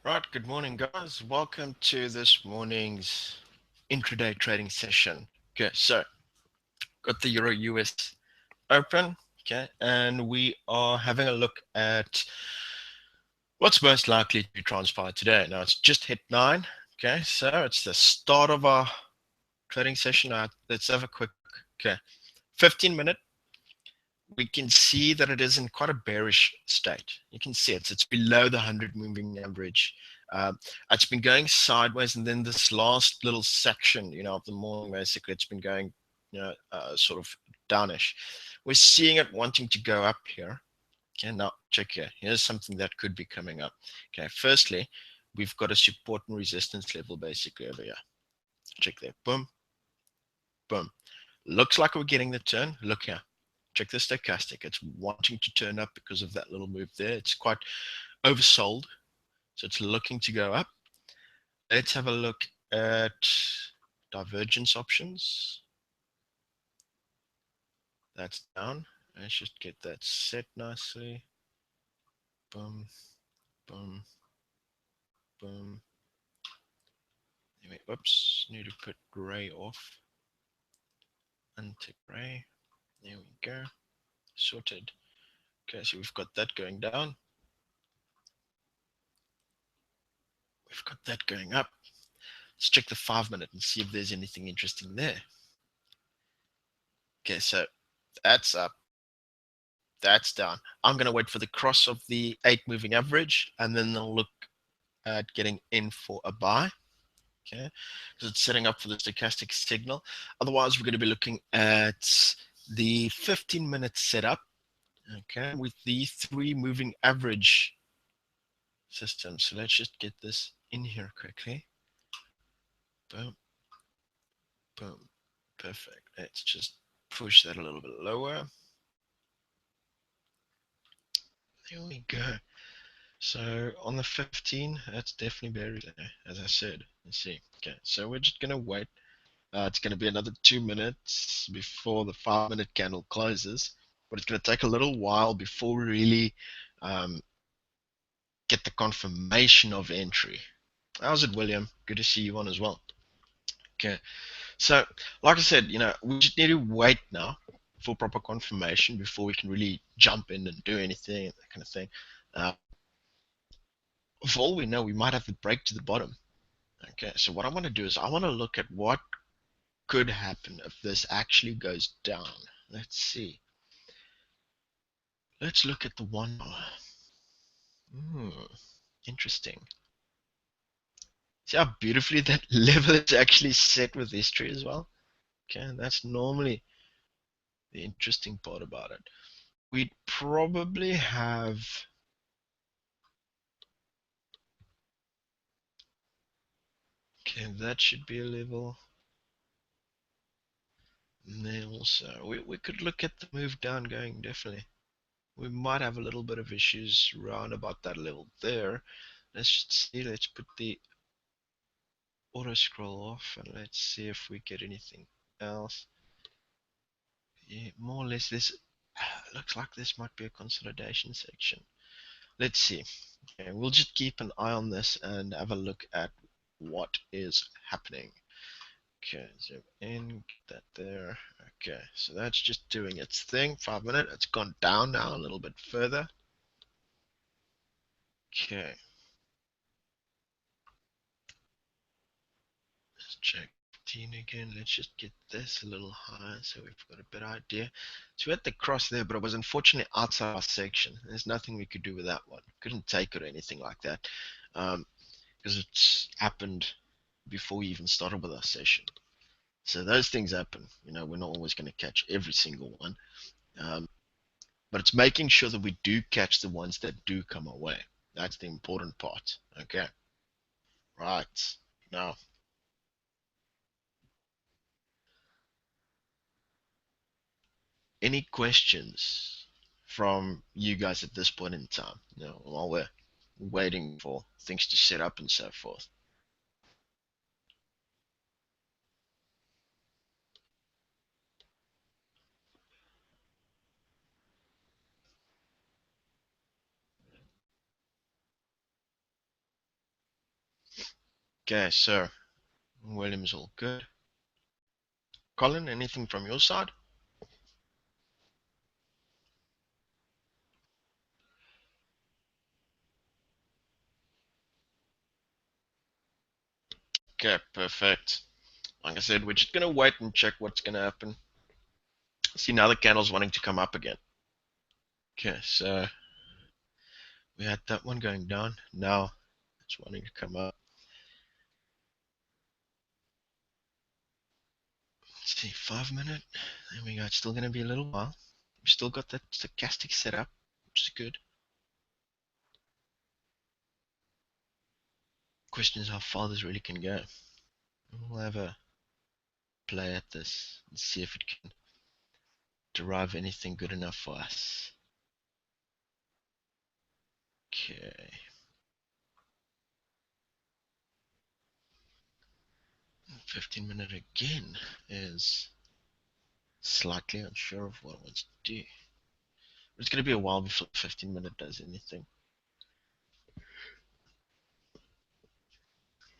Right, good morning, guys. Welcome to this morning's intraday trading session. Okay, so got the Euro US open, okay, and we are having a look at what's most likely to transpire today. Now, it's just hit 9, okay, so it's the start of our trading session. Let's have a quick, okay, 15-minute. We can see that it is in quite a bearish state. You can see it's below the 100 moving average. It's been going sideways, and then this last little section, of the morning, basically, it's been going, sort of downish. We're seeing it wanting to go up here. Okay, now check here. Here's something that could be coming up. Okay, firstly, we've got a support and resistance level basically over here. Check there. Boom, boom. Looks like we're getting the turn. Look here. Check the stochastic. It's wanting to turn up because of that little move there. It's quite oversold, so it's looking to go up. Let's have a look at divergence options. That's down. Let's just get that set nicely. Boom, boom, boom. Anyway, oops, need to put gray off. Untick gray. There we go. Sorted. Okay, so we've got that going down. We've got that going up. Let's check the 5-minute and see if there's anything interesting there. Okay, so that's up. That's down. I'm going to wait for the cross of the 8 moving average, and then I'll look at getting in for a buy. Okay, because it's setting up for the stochastic signal. Otherwise, we're going to be looking at the 15-minute setup. Okay, with the 3 moving average system. So let's just get this in here quickly. Boom, boom, perfect. Let's just push that a little bit lower. There we go. So on the 15, that's definitely buried there, as I said. Let's see. Okay, so we're just gonna wait. It's gonna be another 2 minutes before the 5-minute candle closes, but it's gonna take a little while before we really um, get the confirmation of entry. How's it, William? Good to see you on as well. Okay, so like I said, we just need to wait now for proper confirmation before we can really jump in and do anything, that kind of thing. Uh, for all we know, we might have to break to the bottom. Okay, so what I want to do is I want to look at what could happen if this actually goes down. Let's see. Let's look at the 1 hour. Interesting. See how beautifully that level is actually set with history as well? Okay, and that's normally the interesting part about it. We'd probably have. Okay, that should be a level. And then also, we could look at the move down going, definitely. We might have a little bit of issues around about that level there. Let's just see, let's put the auto scroll off and let's see if we get anything else. Yeah, more or less this looks like this might be a consolidation section. Let's see. Okay, we'll just keep an eye on this and have a look at what is happening. Okay, zoom in, get that there. Okay, so that's just doing its thing. 5-minute, it's gone down now a little bit further. Okay, let's check 15 again. Let's just get this a little higher so we've got a better idea. So we had the cross there, but it was unfortunately outside our section. There's nothing we could do with that one. Couldn't take it or anything like that because it's happened before we even started with our session. So those things happen. We're not always going to catch every single one. Um, but it's making sure that we do catch the ones that do come our way. That's the important part. Okay. Right. Now, any questions from you guys at this point in time? While we're waiting for things to set up and so forth. Okay, so William's all good. Colin, anything from your side? Okay, perfect. Like I said, we're just gonna wait and check what's gonna happen. See, now the candle's wanting to come up again. Okay, so we had that one going down. Now it's wanting to come up. Let's see, 5 minute. There we go. It's still gonna be a little while. We've still got that stochastic set up, which is good. Question is how far this really can go. We'll have a play at this and see if it can derive anything good enough for us. Okay. 15 minute again is slightly unsure of what it wants to do. It's going to be a while before 15 minute does anything.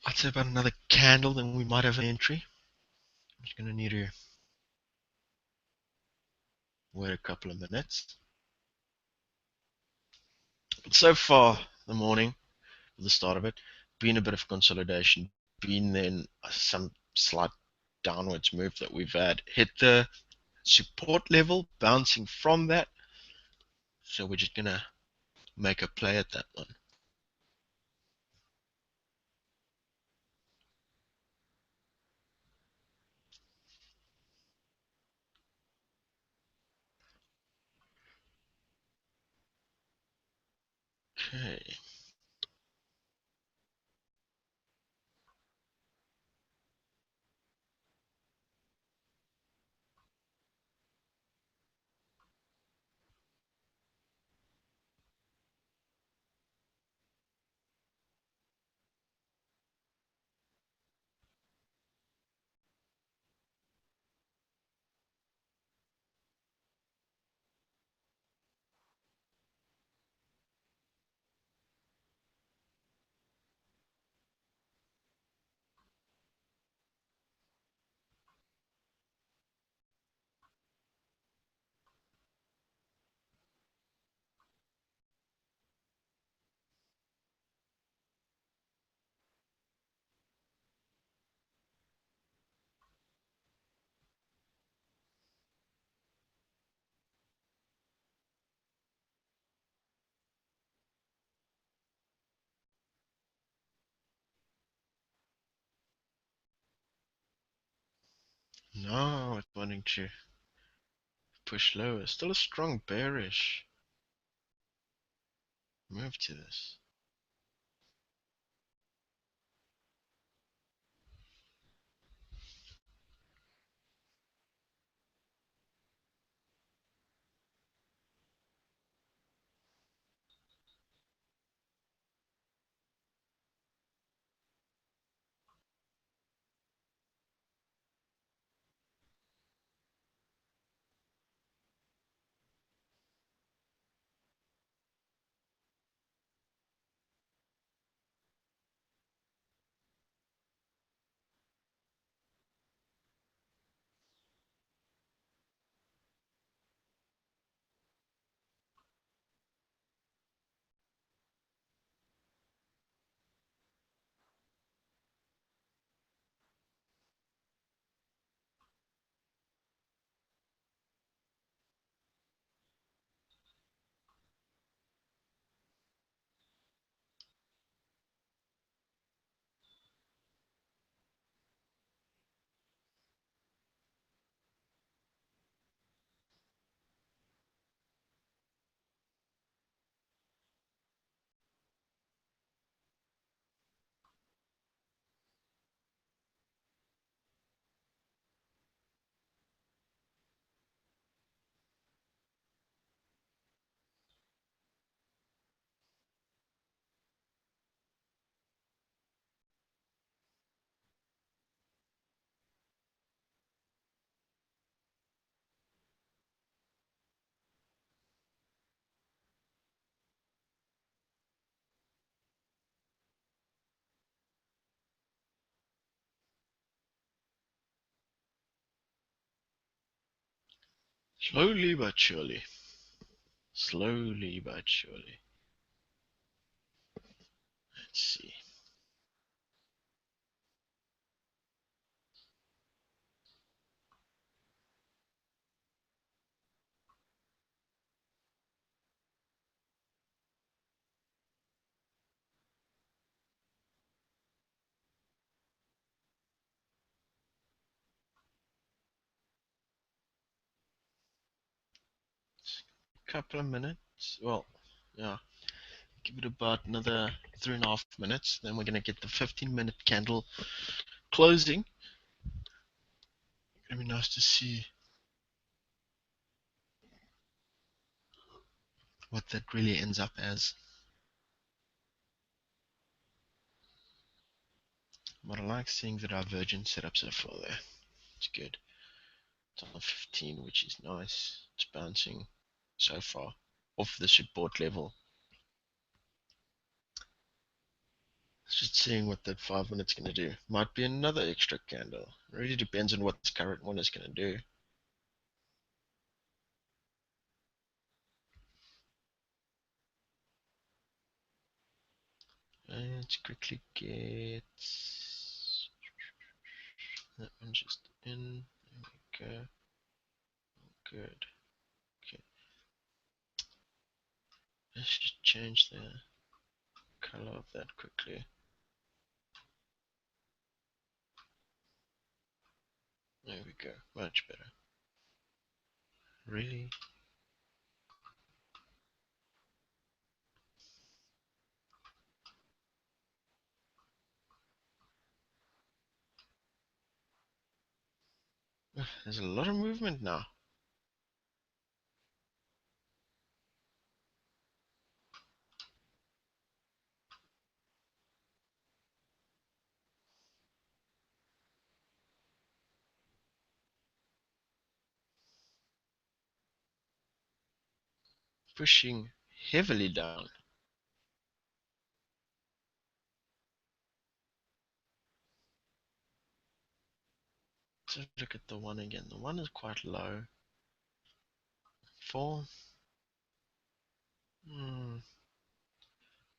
I'd say about another candle, then we might have an entry. I'm just going to need to wait a couple of minutes. But so far, the morning, the start of it, been a bit of consolidation, been then some slight downwards move that we've had. Hit the support level, bouncing from that. So we're just going to make a play at that one. Okay. No, it's wanting to push lower. Still a strong bearish move to this. Slowly but surely. Slowly but surely. Let's see. Couple of minutes. Well, yeah. Give it about another 3.5 minutes. Then we're gonna get the 15-minute candle closing. It'll be nice to see what that really ends up as. But I like seeing the divergent setup so far there. It's good. It's on 15, which is nice. It's bouncing so far off the support level. It's just seeing what that 5 minutes going to do. Might be another extra candle. It really depends on what this current one is going to do. Let's quickly get that one just in. There we go. Good. Okay. Let's just change the color of that quickly. There we go. Much better. Really? There's a lot of movement now. Pushing heavily down. Let's look at the one again. The one is quite low. 4.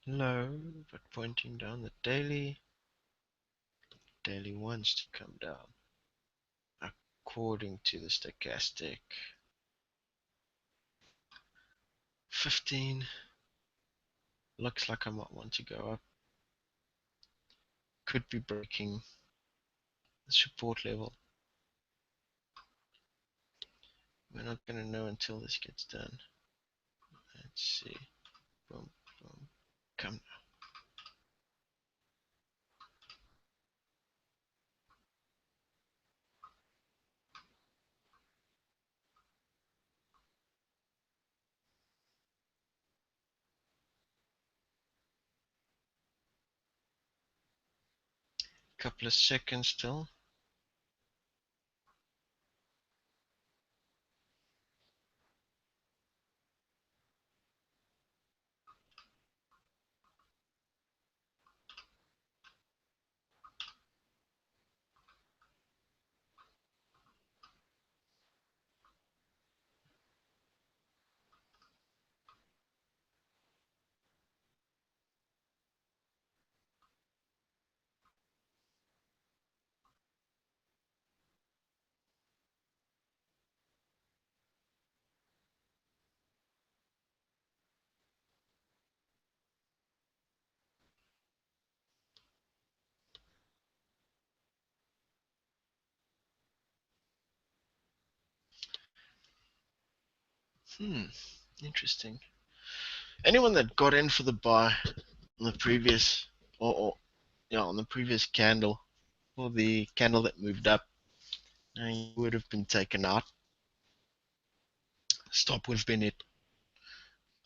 Low, but pointing down. The daily. Daily wants to come down according to the stochastic. 15. Looks like I might want to go up. Could be breaking the support level. We're not going to know until this gets done. Let's see. Boom, boom. Come now. Couple of seconds still. Interesting. Anyone that got in for the buy on the previous, or yeah, on the previous candle, or the candle that moved up, you would have been taken out. Stop would have been it.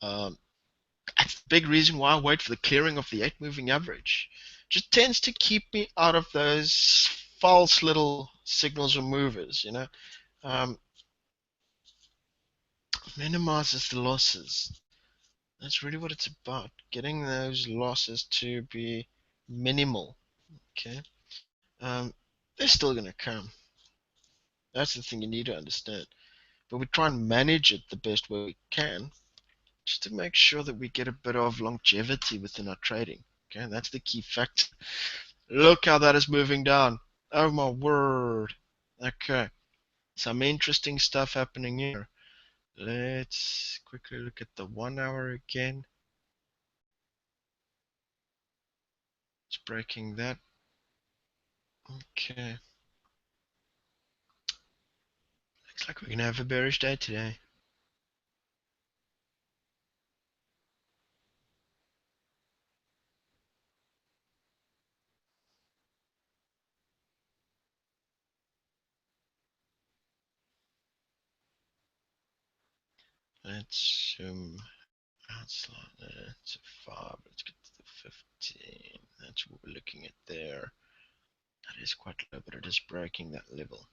That's the big reason why I wait for the clearing of the 8 moving average. Just tends to keep me out of those false little signals or movers, you know. Um, Minimizes the losses. That's really what it's about. Getting those losses to be minimal. Okay. Um, they're still gonna come. That's the thing you need to understand. but we try and manage it the best way we can, just to make sure that we get a bit of longevity within our trading. Okay, that's the key factor. Look how that is moving down. Oh my word. Okay, some interesting stuff happening here. Let's quickly look at the 1 hour again. It's breaking that. Okay. Looks like we're gonna have a bearish day today. Let's zoom out slightly to 5. Let's get to the 15. That's what we're looking at there. That is quite low, but it is breaking that level.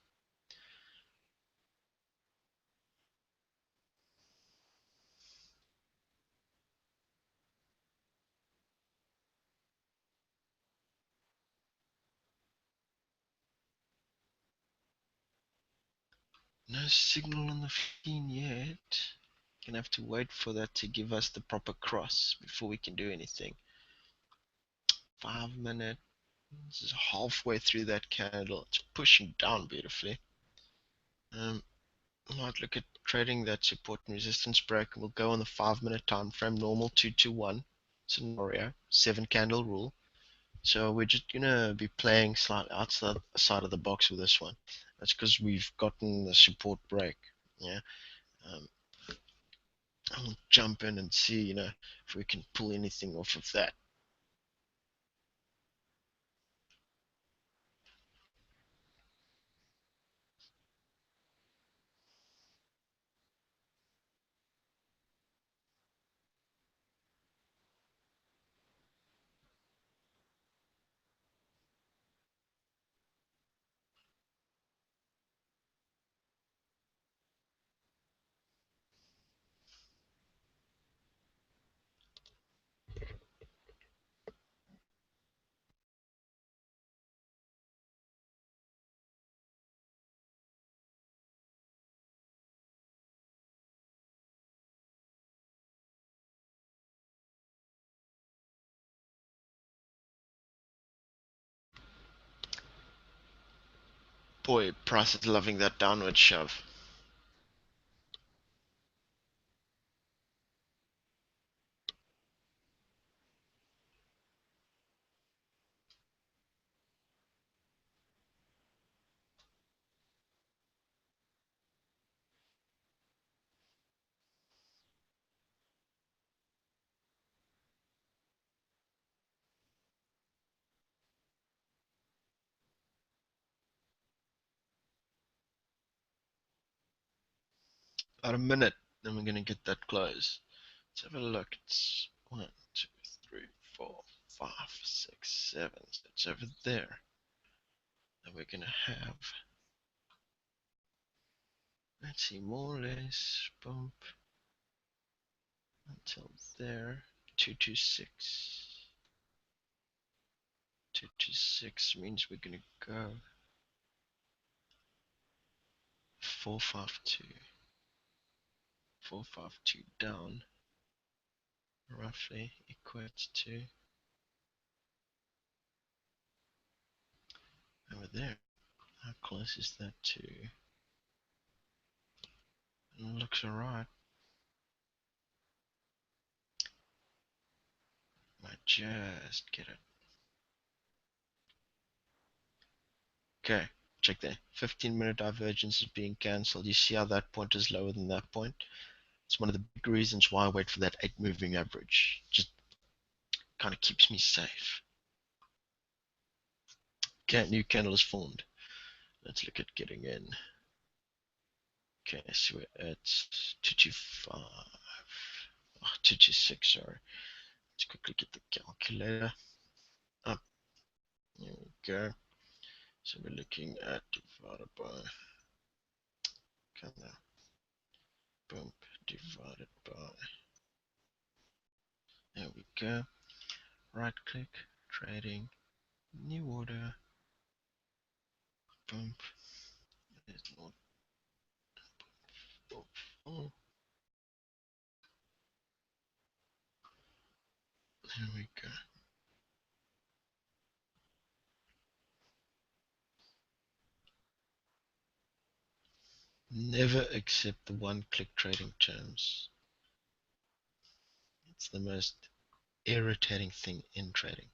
No signal on the 15 yet. Gonna have to wait for that to give us the proper cross before we can do anything. 5 minute. This is halfway through that candle. It's pushing down beautifully. I might look at trading that support and resistance break, and we'll go on the 5 minute time frame, normal 221 scenario, 7 candle rule. So we're just gonna be playing slightly outside of the box with this one. That's because we've gotten the support break. Yeah. Um, I'll jump in and see, if we can pull anything off of that. Boy, price is loving that downward shove. About a minute, then we're gonna get that close. Let's have a look. It's 1, 2, 3, 4, 5, 6, 7. So it's over there. And we're gonna have, let's see, more or less bump until there. 226. 226 means we're gonna go 452. 452 down roughly equates to over there. How close is that to? It looks alright. Might just get it. Okay, check there. 15-minute divergence is being cancelled. You see how that point is lower than that point? It's one of the big reasons why I wait for that 8 moving average. Just kind of keeps me safe. Okay, new candle is formed. Let's look at getting in. Okay, so we're at 225. Oh, 226, sorry. Let's quickly get the calculator up. There we go. So we're looking at divided by, kind of, bump divided by, there we go. Right click, trading, new order, bump, there's not There we go. Never accept the one-click trading terms. It's the most irritating thing in trading.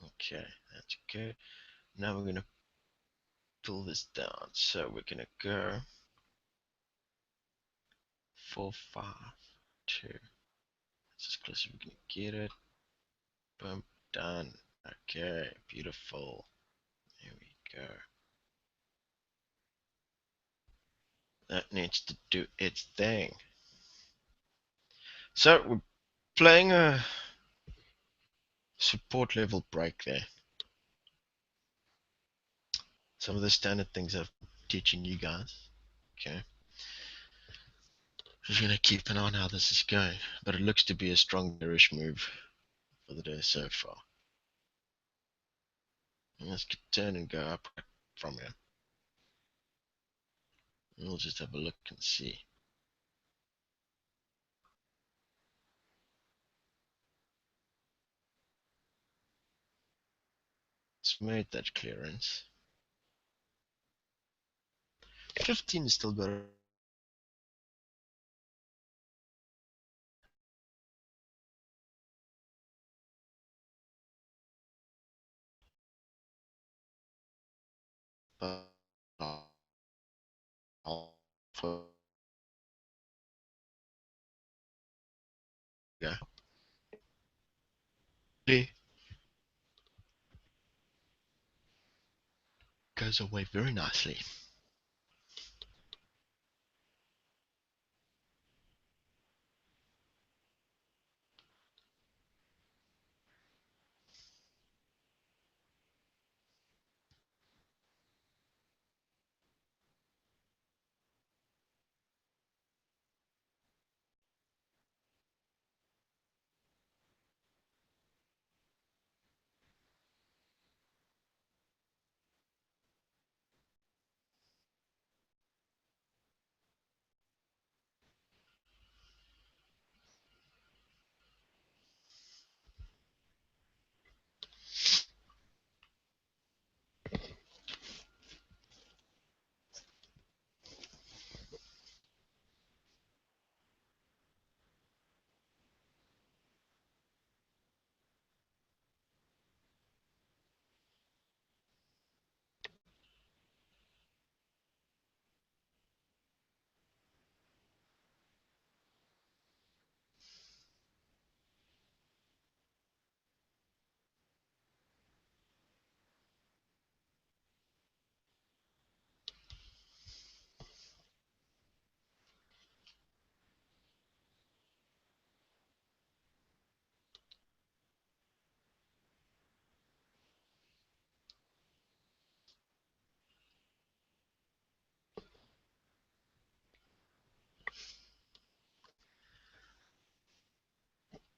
Okay, that's good. Now we're going to pull this down. So we're going to go 4, 5, 2. That's as close as we can get it. Boom, done. Okay, beautiful. There we go. That needs to do its thing. So we're playing a support level break there. Some of the standard things I'm teaching you guys. Okay. Just gonna keep an eye on how this is going. But it looks to be a strong bearish move for the day so far. And let's turn and go up from here. And we'll just have a look and see. It's made that clearance. 15 is still got a yeah. Goes away very nicely.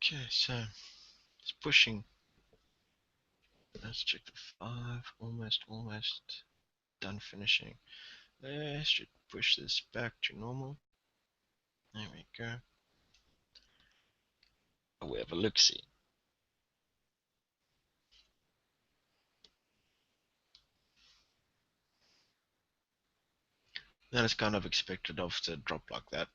Okay, so it's pushing. Let's check the 5. Almost done finishing. Let's just push this back to normal. There we go. We have a look see. That is kind of expected after a drop like that.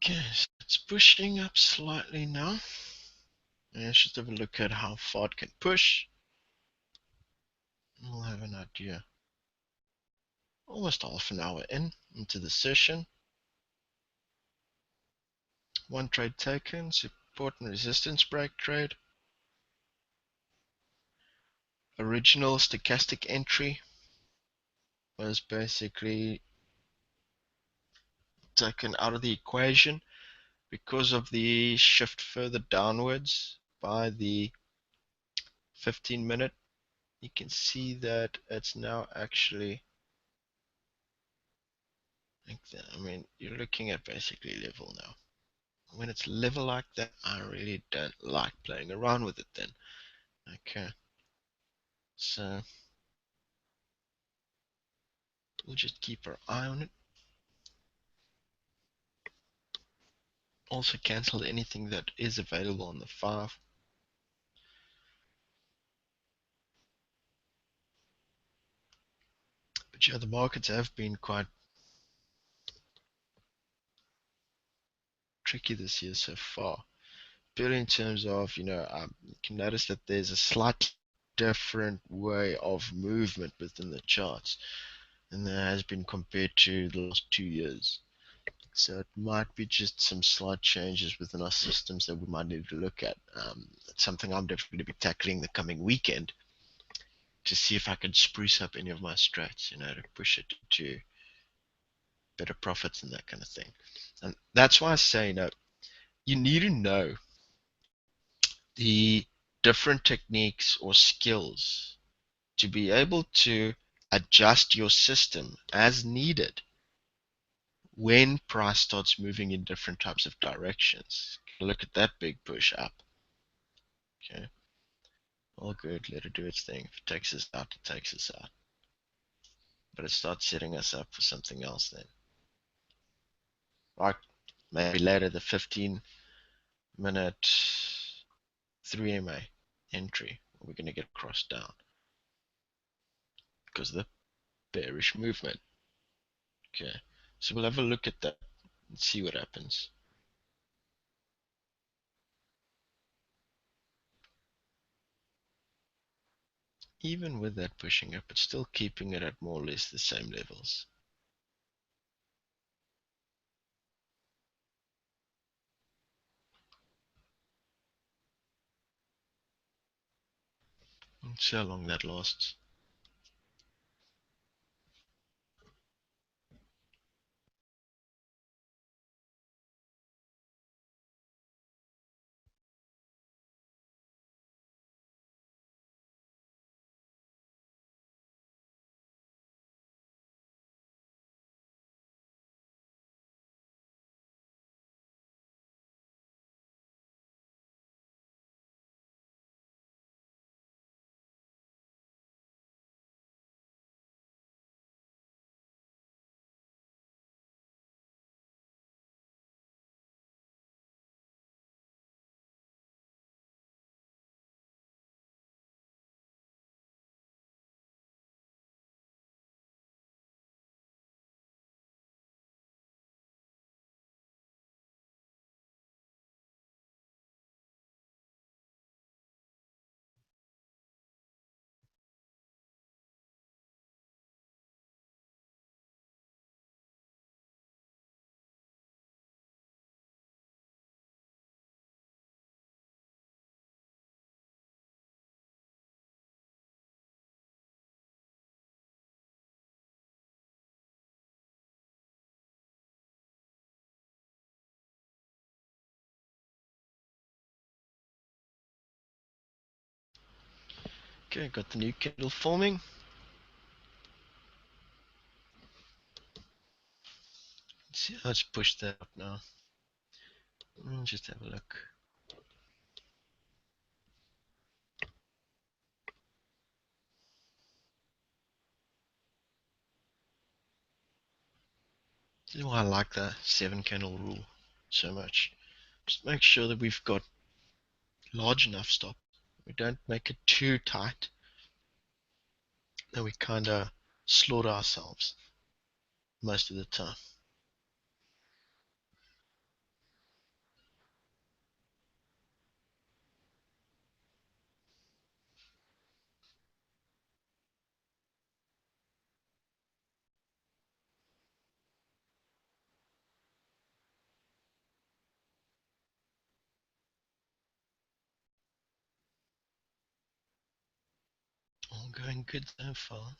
Okay, so it's pushing up slightly now. Let's just have a look at how far it can push. we'll have an idea. Almost half an hour into the session. One trade taken, support and resistance break trade. Original stochastic entry was basically taken out of the equation because of the shift further downwards by the 15-minute. You can see that it's now actually like that. I mean, you're looking at basically level now. When it's level like that, I really don't like playing around with it then. Okay, so we'll just keep our eye on it. Also cancel anything that is available on the 5. But yeah, the markets have been quite tricky this year so far. Purely in terms of, you can notice that there's a slightly different way of movement within the charts than there has been compared to the last 2 years. So it might be just some slight changes within our systems that we might need to look at. It's something I'm definitely going to be tackling the coming weekend to see if I can spruce up any of my strats, to push it to better profits and that kind of thing. And that's why I say, you need to know the different techniques or skills to be able to adjust your system as needed when price starts moving in different types of directions. Look at that big push up. Okay, all good. Let it do its thing. If it takes us out, it takes us out. But it starts setting us up for something else then. Right, maybe later the 15-minute 3MA entry. We're going to get crossed down because of the bearish movement. Okay, so we'll have a look at that and see what happens. Even with that pushing up, it's still keeping it at more or less the same levels. Let's see how long that lasts. Okay, got the new candle forming. Let's see, let's push that up now. Just have a look. This is why I like the 7 candle rule so much. Just make sure that we've got large enough stop. We don't make it too tight. Then we kind of slaughter ourselves most of the time. Going good so far.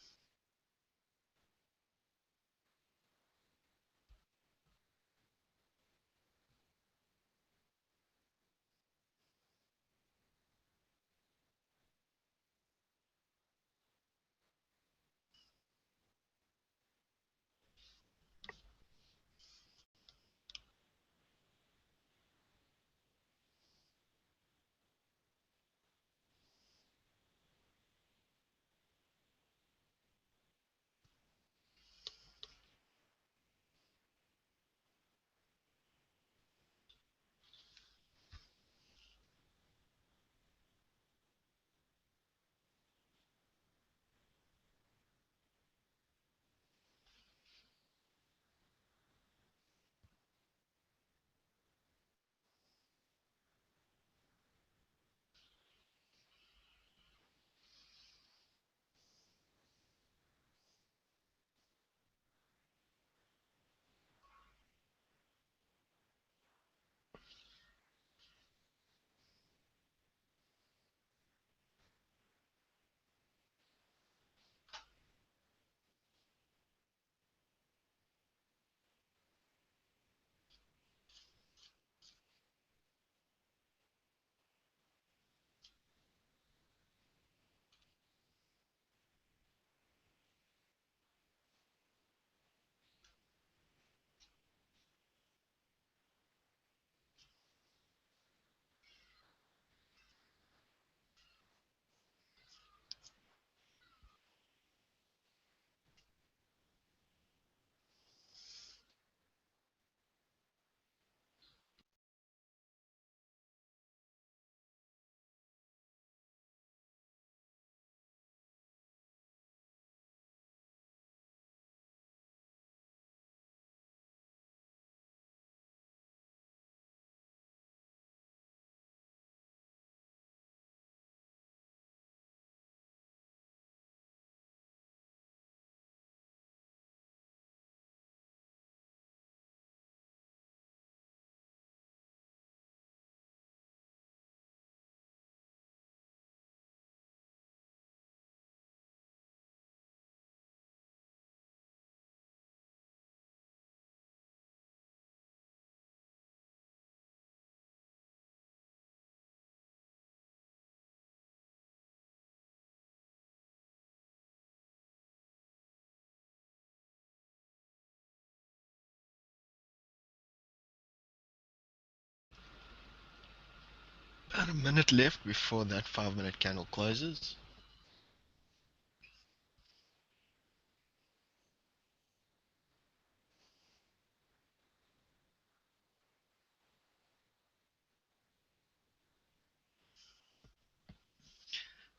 About a minute left before that 5 minute candle closes.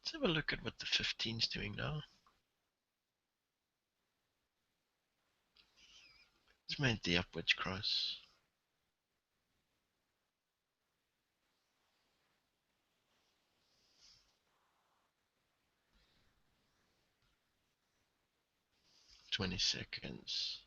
Let's have a look at what the 15's doing now. It's made the upwards cross. 20 seconds.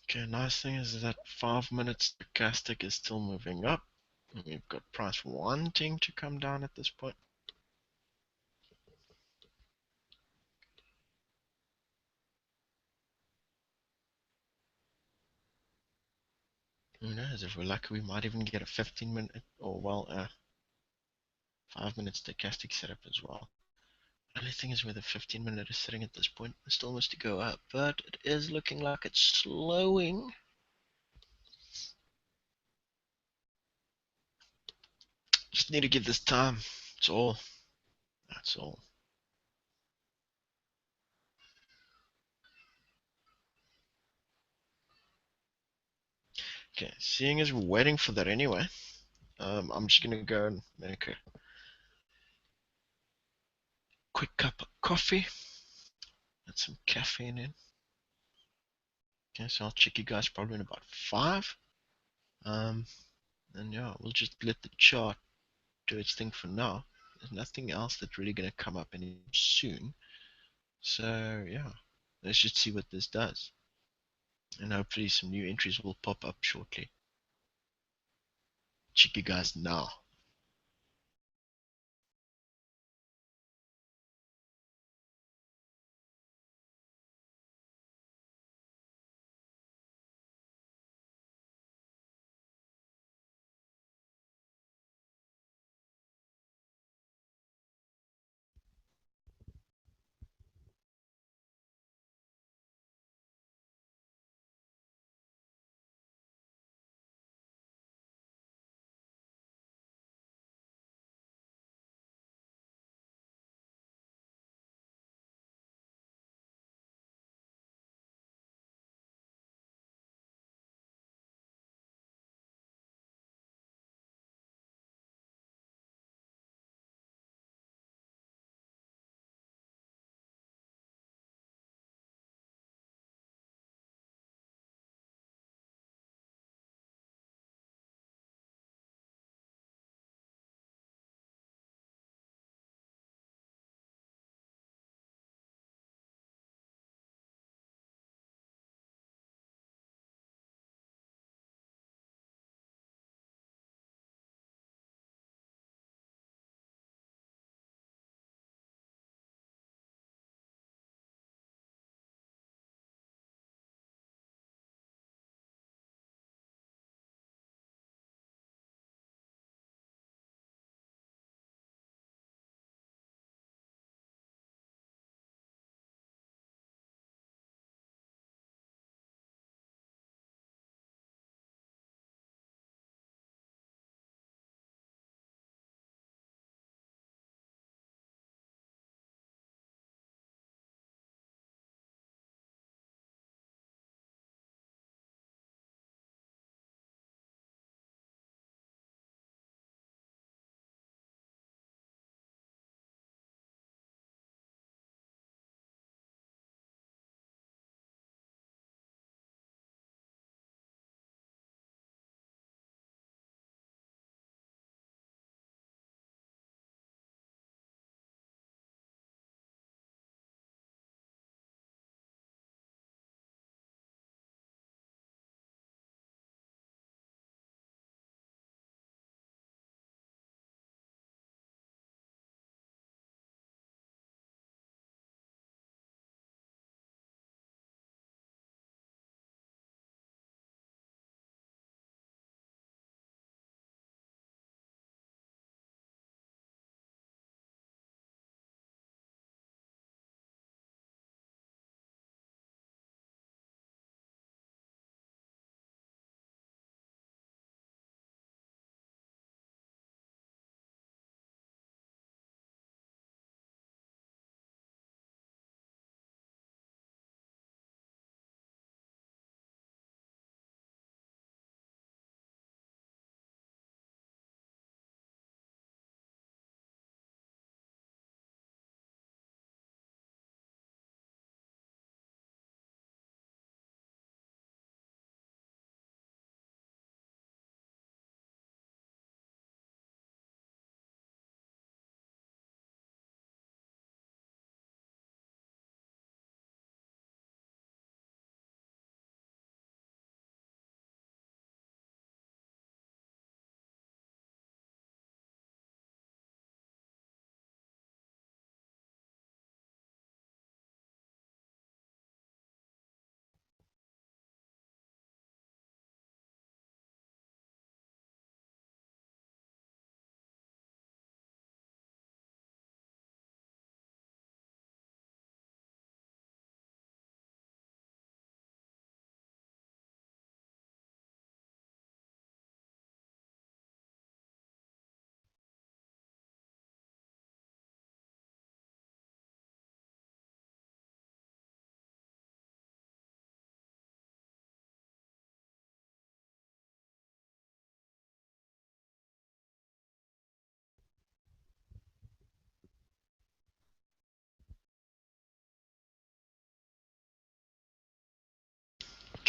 Okay, nice thing is that 5 minute stochastic is still moving up. And we've got price wanting to come down at this point. Who knows? If we're lucky, we might even get a 15 minute or, well, 5 minute stochastic setup as well. The only thing is where the 15 minute is sitting at this point, it still wants to go up, but it is looking like it's slowing. Just need to give this time. That's all. That's all. Okay, seeing as we're waiting for that anyway, I'm just gonna go and make a quick cup of coffee. Add some caffeine in. Okay, so I'll check you guys probably in about 5. Um, and yeah, we'll just let the chart do its thing for now. There's nothing else that's really going to come up any soon. So yeah, let's just see what this does. And hopefully some new entries will pop up shortly. Check you guys now.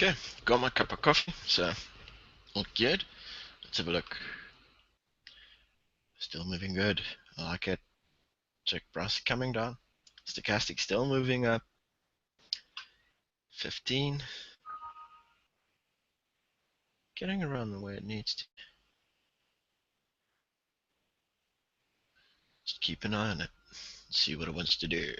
Okay, got my cup of coffee, so all good. Let's have a look. Still moving good. I like it. Check price coming down. Stochastic still moving up. 15. Getting around the way it needs to. Just keep an eye on it. See what it wants to do.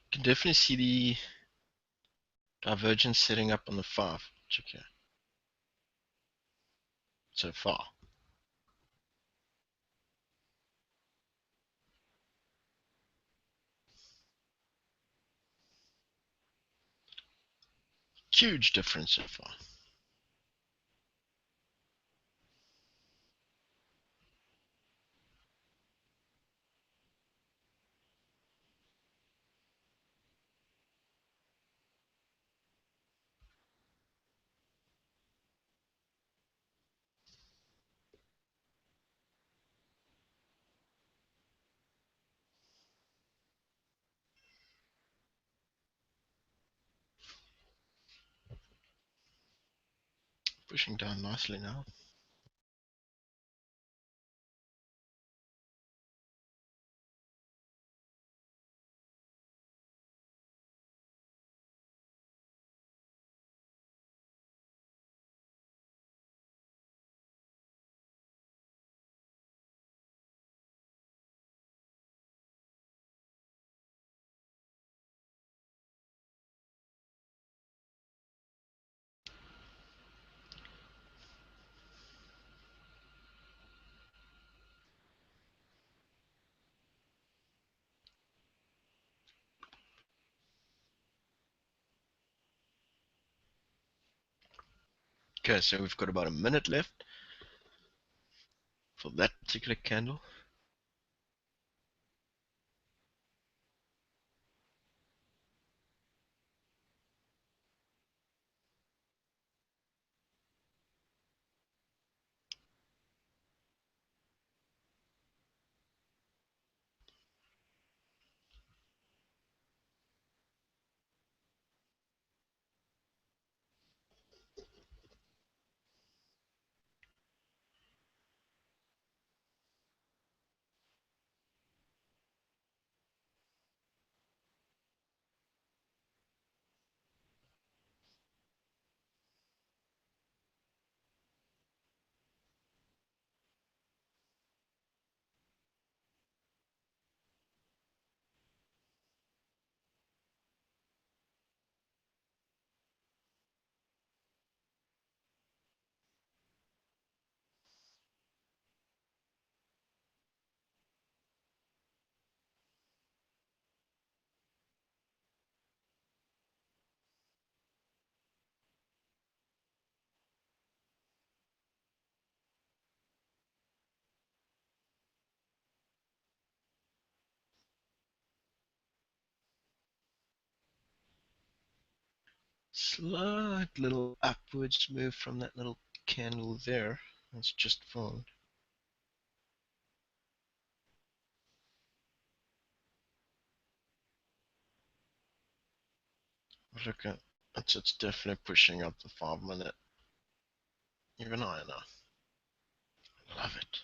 Can definitely see the divergence setting up on the 5. Check here. So far. Huge difference so far. Pushing down nicely now. Okay, so we've got about a minute left for that particular candle. Slight little upwards move from that little candle there. That's just formed. Look at it's definitely pushing up the 5 minute. Even higher now. Love it.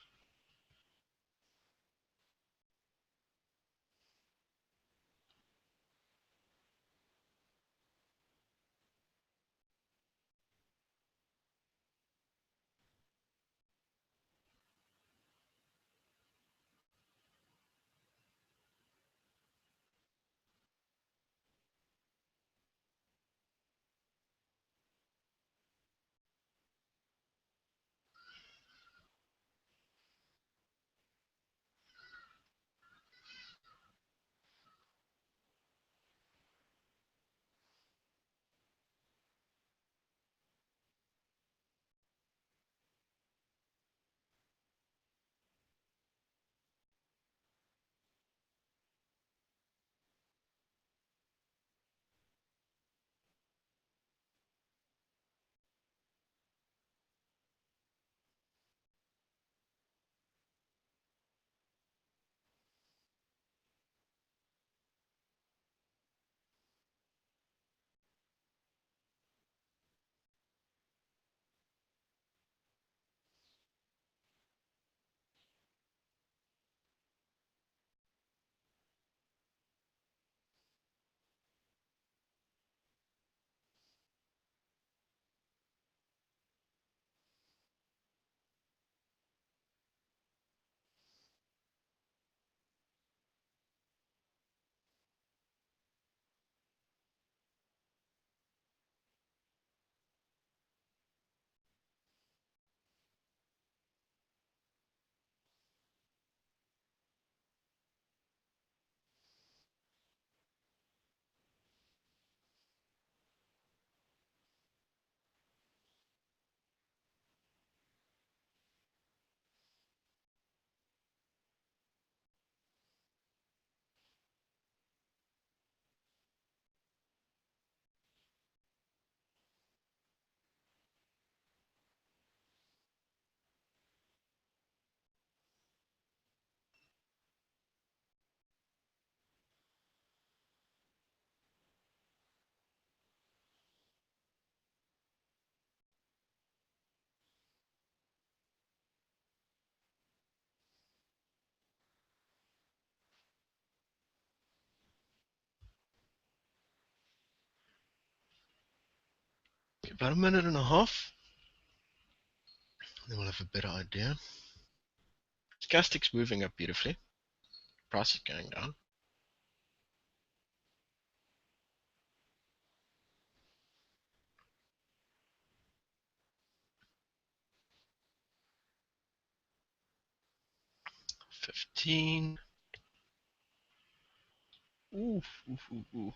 About a minute and a half, then we'll have a better idea. Stochastic's moving up beautifully. Price is going down. $15. Ooh, ooh, ooh, ooh.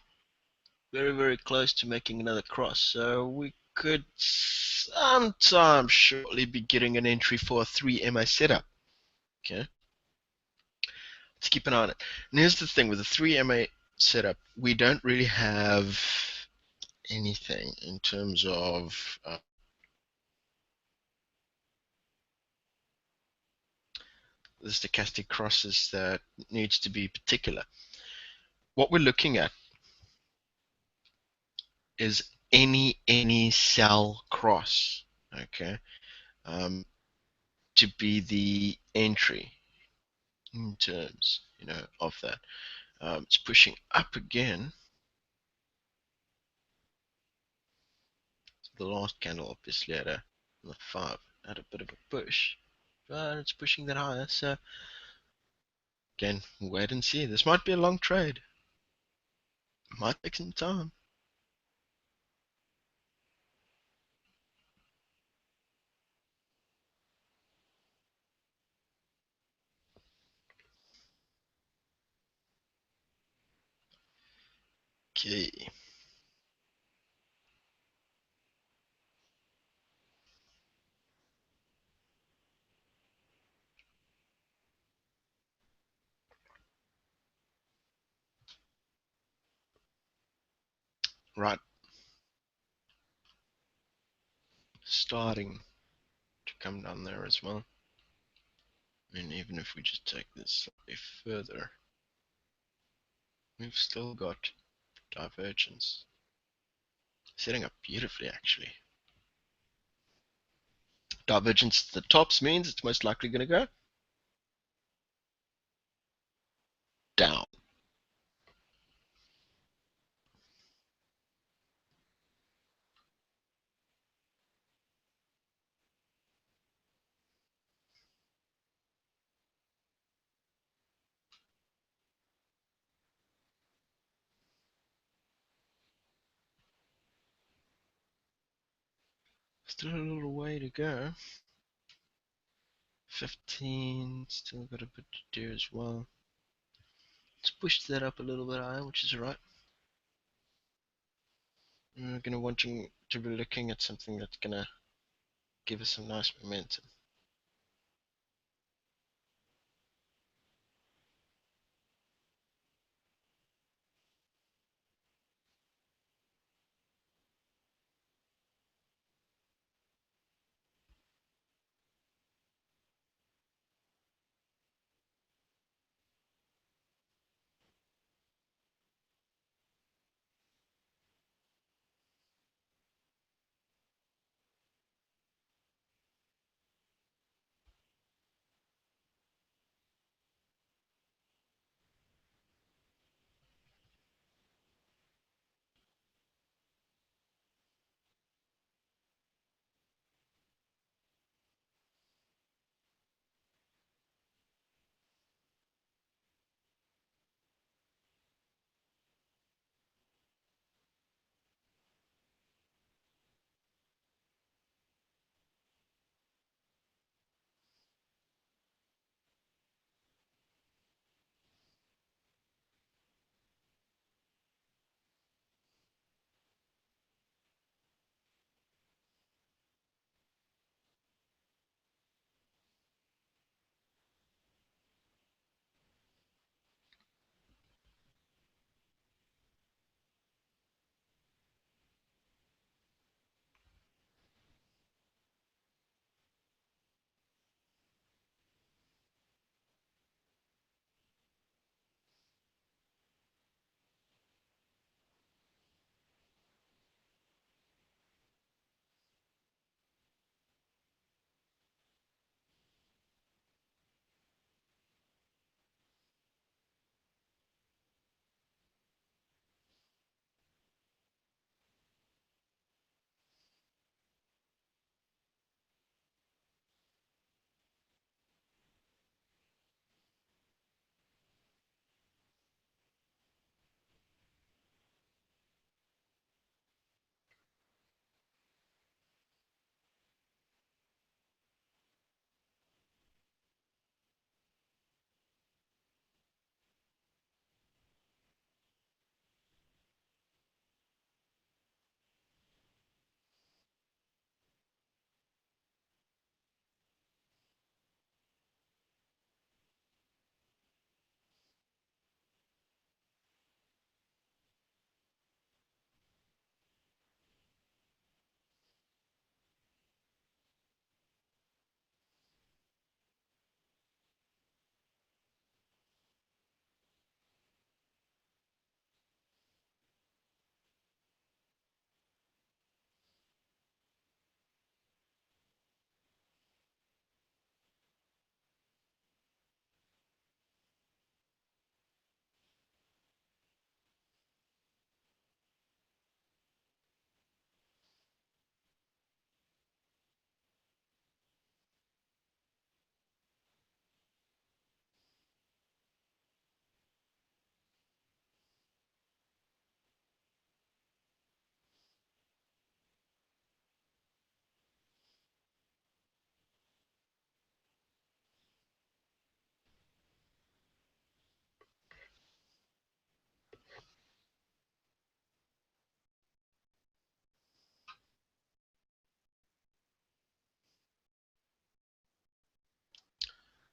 Very, very close to making another cross. So we could sometime shortly be getting an entry for a 3 MA setup. Okay, let's keep an eye on it. And here's the thing with the 3 MA setup, we don't really have anything in terms of the stochastic crosses that needs to be particular. What we're looking at is any cell cross, okay, um, to be the entry in terms, of that. It's pushing up again. The last candle obviously had the 5 had a bit of a push, but it's pushing that higher. So again, wait and see. This might be a long trade. Might take some time. Okay, right. Starting to come down there as well. And even if we just take this slightly further, we've still got divergence. Setting up beautifully, actually. Divergence at the tops means it's most likely going to go down. Still a little way to go. 15, still got a bit to do as well. Let's push that up a little bit higher, which is alright. We're going to want to be looking at something that's going to give us some nice momentum.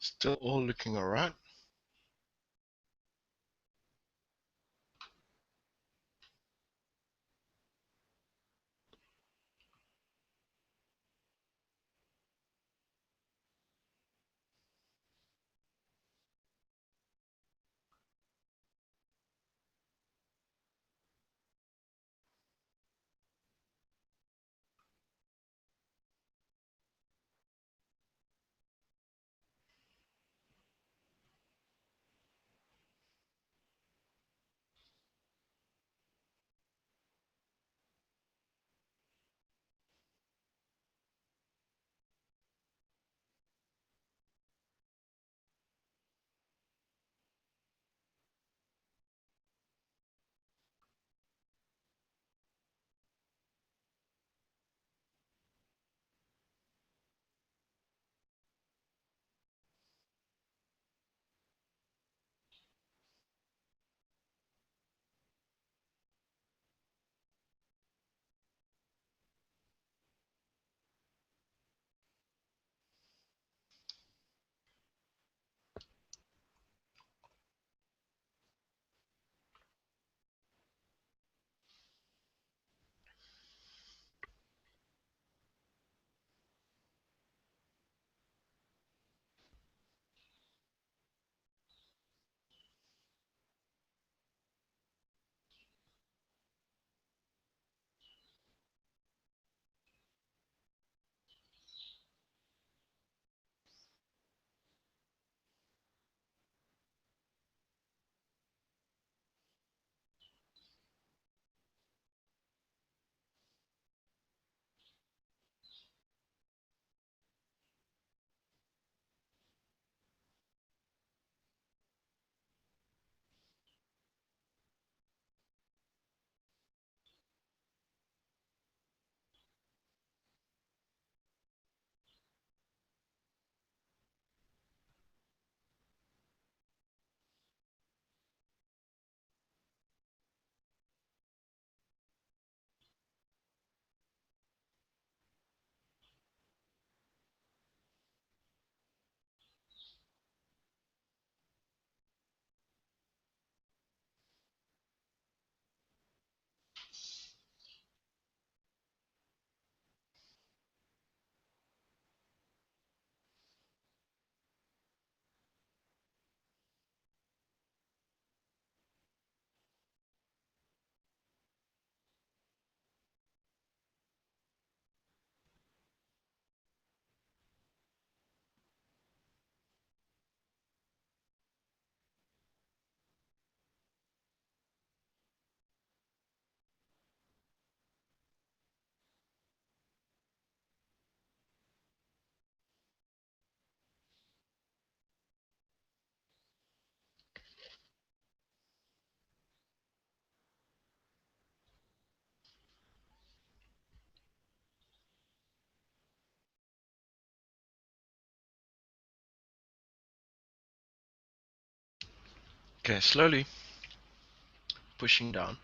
Still all looking all right. Okay, slowly pushing down.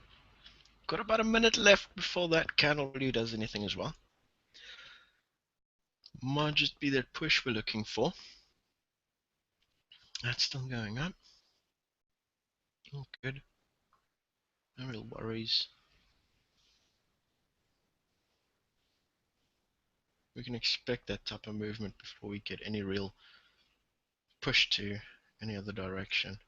Got about a minute left before that candle really does anything as well. Might just be that push we're looking for. That's still going up. All good. No real worries. We can expect that type of movement before we get any real push to any other direction.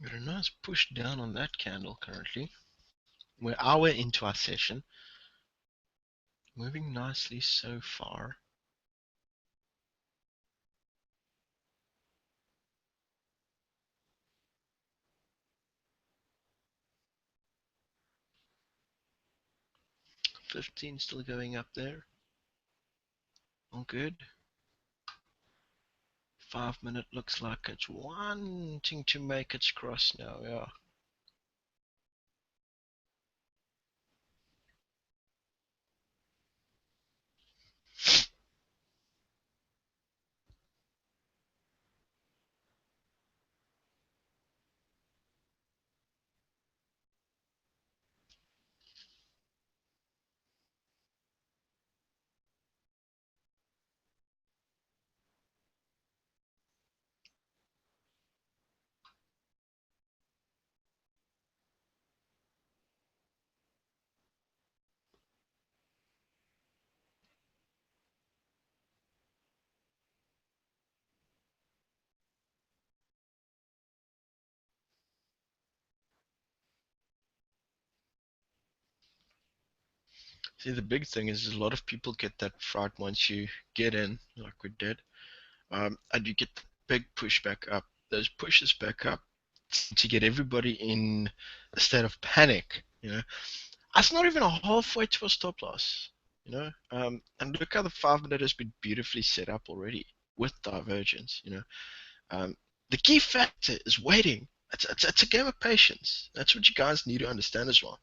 Got a nice push down on that candle currently. We're hour into our session. Moving nicely so far. $15 still going up there. All good. 5 minute looks like it's wanting to make its cross now, yeah. See, the big thing is a lot of people get that fright once you get in, like we did, and you get the big push back up. Those pushes back up to get everybody in a state of panic. That's not even a halfway to a stop loss. And look how the 5 minute has been beautifully set up already with divergence. Um, the key factor is waiting. It's a game of patience. That's what you guys need to understand as well.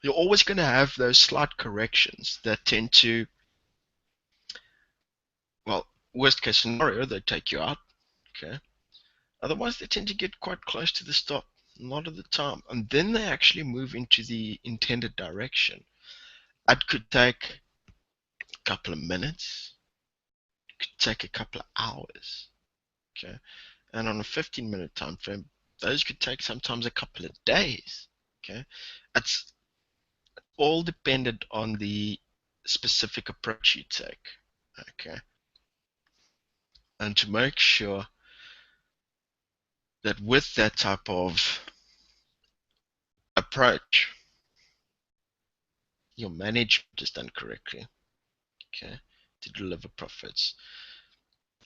You're always going to have those slight corrections that tend to, well, worst case scenario, they take you out. Okay. Otherwise, they tend to get quite close to the stop a lot of the time, and then they actually move into the intended direction. It could take a couple of minutes, it could take a couple of hours. Okay. And on a 15-minute time frame, those could take sometimes a couple of days. Okay. It's all dependent on the specific approach you take. Okay. And to make sure that with that type of approach, your management is done correctly, okay, to deliver profits.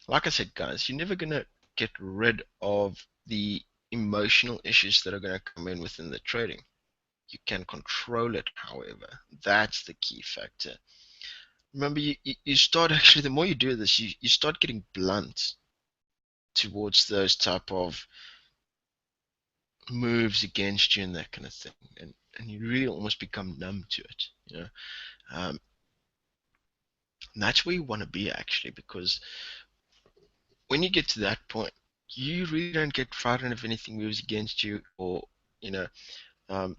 Like I said, guys, you're never going to get rid of the emotional issues that are going to come in within the trading. You can control it, however. That's the key factor. Remember, you start actually, the more you do this, you start getting blunt towards those type of moves against you and that kind of thing. And you really almost become numb to it. Um, and that's where you want to be actually, because when you get to that point, you really don't get frightened if anything moves against you, or you know, um,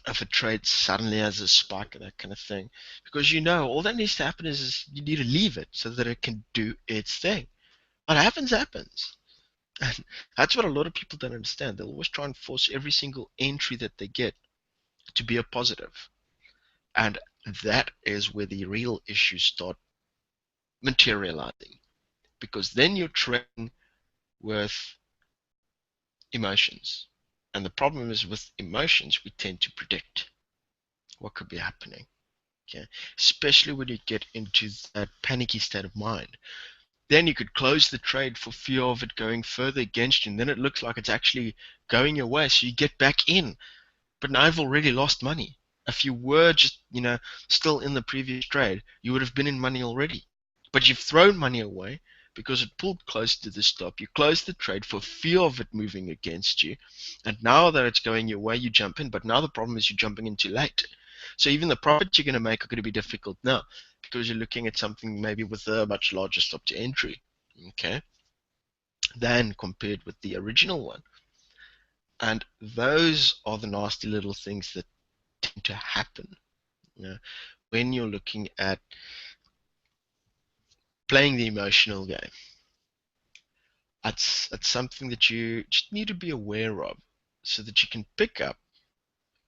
if a trade suddenly has a spike or that kind of thing, because all that needs to happen is you need to leave it so that it can do its thing. What happens happens. And that's what a lot of people don't understand. They'll always try and force every single entry that they get to be a positive. And that is where the real issues start materializing. Because then you're trading with emotions. And the problem is with emotions, we tend to predict what could be happening. Okay. Especially when you get into that panicky state of mind. Then you could close the trade for fear of it going further against you, and then it looks like it's actually going your way, so you get back in. But now I've already lost money. If you were just, still in the previous trade, you would have been in money already. But you've thrown money away because it pulled close to the stop. You closed the trade for fear of it moving against you. And now that it's going your way, you jump in. But now the problem is you're jumping in too late. So even the profits you're going to make are going to be difficult now because you're looking at something maybe with a much larger stop to entry, okay, than compared with the original one. And those are the nasty little things that tend to happen, when you're looking at playing the emotional game. That's something that you just need to be aware of so that you can pick up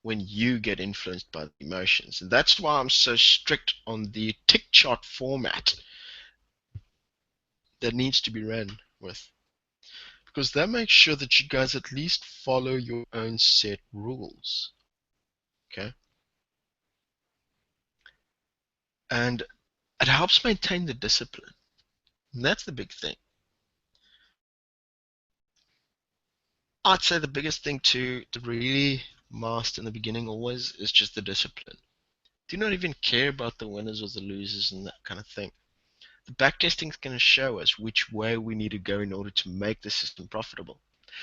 when you get influenced by the emotions. And that's why I'm so strict on the tick chart format that needs to be ran with. because that makes sure that you guys at least follow your own set rules. Okay. And it helps maintain the discipline. And that's the big thing. I'd say the biggest thing to really master in the beginning always is just the discipline. Do not even care about the winners or the losers and that kind of thing. The backtesting is going to show us which way we need to go in order to make the system profitable.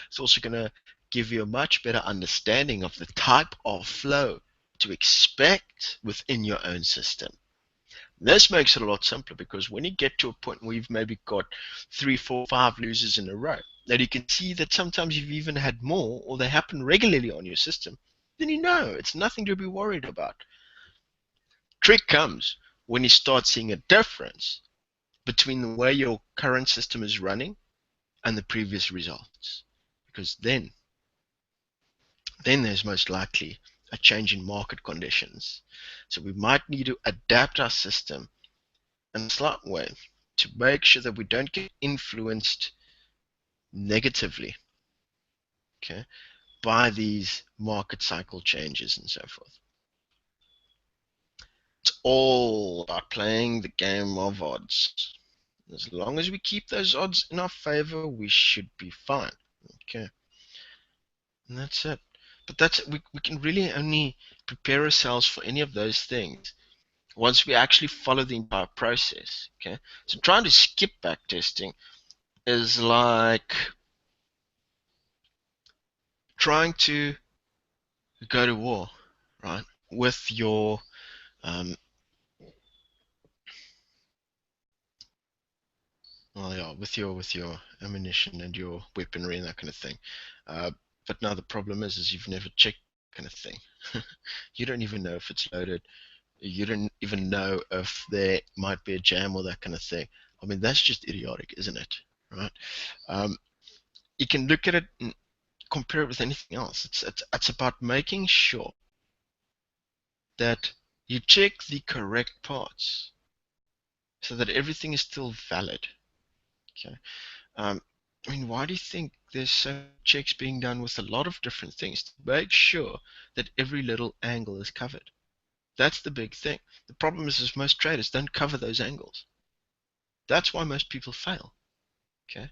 It's also going to give you a much better understanding of the type of flow to expect within your own system. This makes it a lot simpler because when you get to a point where you've maybe got 3, 4, 5 losers in a row, that you can see that sometimes you've even had more or they happen regularly on your system, then you know it's nothing to be worried about. Trick comes when you start seeing a difference between the way your current system is running and the previous results. Because then there's most likely a change in market conditions. So we might need to adapt our system in a slight way to make sure that we don't get influenced negatively, okay, by these market cycle changes and so forth. It's all about playing the game of odds. As long as we keep those odds in our favor, we should be fine. Okay. And that's it. But we can really only prepare ourselves for any of those things once we actually follow the entire process. Okay. So trying to skip back testing is like trying to go to war, right? With your well, yeah, with your ammunition and your weaponry and that kind of thing. Uh, but now the problem is you've never checked that kind of thing. You don't even know if it's loaded. You don't even know if there might be a jam or that kind of thing. I mean, that's just idiotic, isn't it? Right? Um, you can look at it and compare it with anything else. It's about making sure that you check the correct parts so that everything is still valid. Okay. Um, I mean, why do you think there's so many checks being done with a lot of different things to make sure that every little angle is covered? That's the big thing. The problem is most traders don't cover those angles. That's why most people fail. Okay.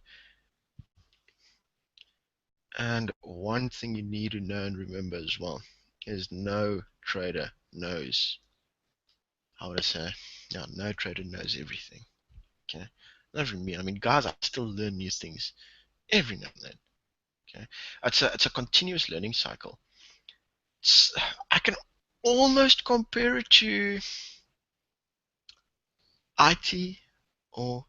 And one thing you need to know and remember as well is no trader knows, how would I say, yeah, no trader knows everything. Okay. Not even me. I mean, guys, I still learn new things every now and then. Okay. It's a continuous learning cycle. It's, I can almost compare it to IT or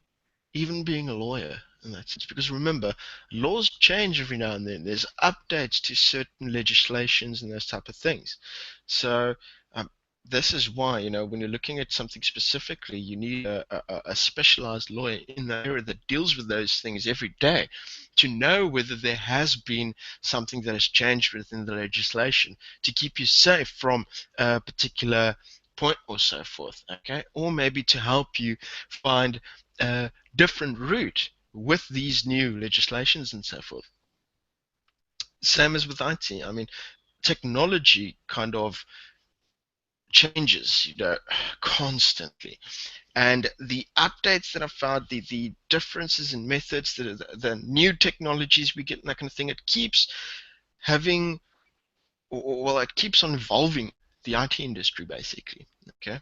even being a lawyer in that sense. Because remember, laws change every now and then. There's updates to certain legislations and those type of things. So um, this is why, when you're looking at something specifically, you need a specialized lawyer in the area that deals with those things every day to know whether there has been something that has changed within the legislation to keep you safe from a particular point or so forth, okay? Or maybe to help you find a different route with these new legislations and so forth. Same as with IT. I mean, technology kind of changes, constantly. And the updates that I found, the differences in methods, the new technologies we get, and that kind of thing, it keeps having, well, it keeps on evolving the IT industry, basically. Okay.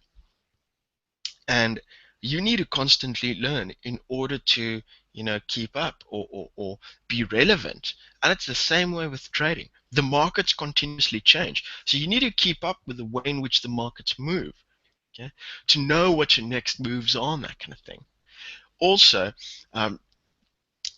And you need to constantly learn in order to keep up or be relevant. And it's the same way with trading. The markets continuously change, so you need to keep up with the way in which the markets move, okay, to know what your next moves are and that kind of thing. Also, um,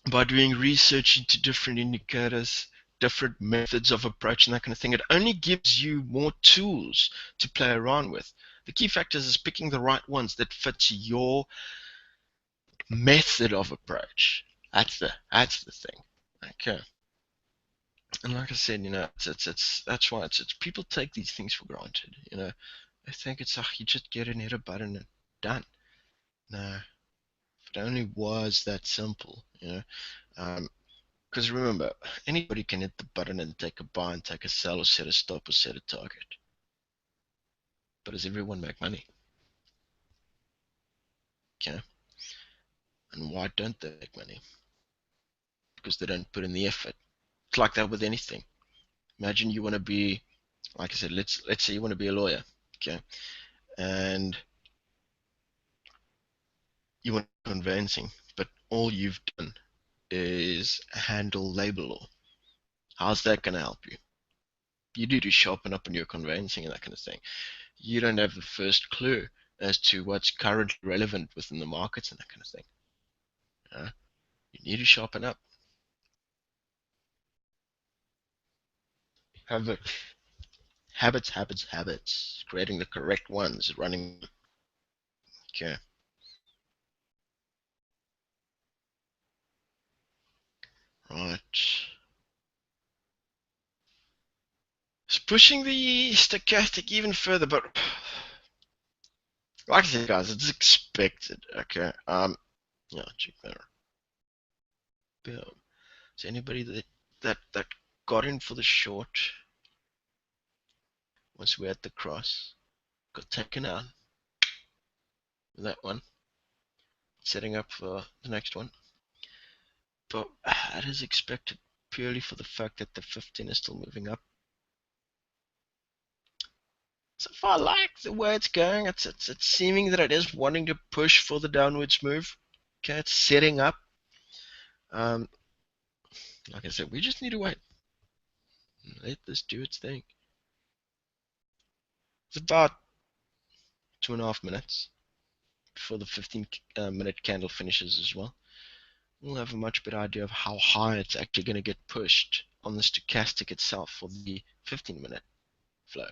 by doing research into different indicators, different methods of approach and that kind of thing, it only gives you more tools to play around with. The key factors is picking the right ones that fit your method of approach. That's the thing. Okay. And like I said, it's that's why it's people take these things for granted. They think it's like you just get in, hit a button, and done. No, if it only was that simple. Um, Because remember, anybody can hit the button and take a buy and take a sell or set a stop or set a target. But does everyone make money? Okay. And why don't they make money? Because they don't put in the effort. It's like that with anything. Imagine you want to be, like I said, let's say you want to be a lawyer, okay, and you want conveyancing, but all you've done is handle labor law. How's that going to help you? You need to sharpen up on your conveyancing and that kind of thing. You don't have the first clue as to what's currently relevant within the markets and that kind of thing. You need to sharpen up. Habits, habits. Creating the correct ones, running. Okay, right. It's pushing the stochastic even further, but like I said, guys, it's expected. Okay. Yeah, check that out. Boom. Is anybody that got in for the short once we had the cross got taken out with that one, setting up for the next one? But that is expected purely for the fact that the 15 is still moving up. So far, I like the way it's going. It's seeming that it is wanting to push for the downwards move. Okay, it's setting up. Um, like I said, we just need to wait. Let this do its thing. It's about 2.5 minutes before the 15-minute candle finishes as well. We'll have a much better idea of how high it's actually going to get pushed on the stochastic itself for the 15-minute flow.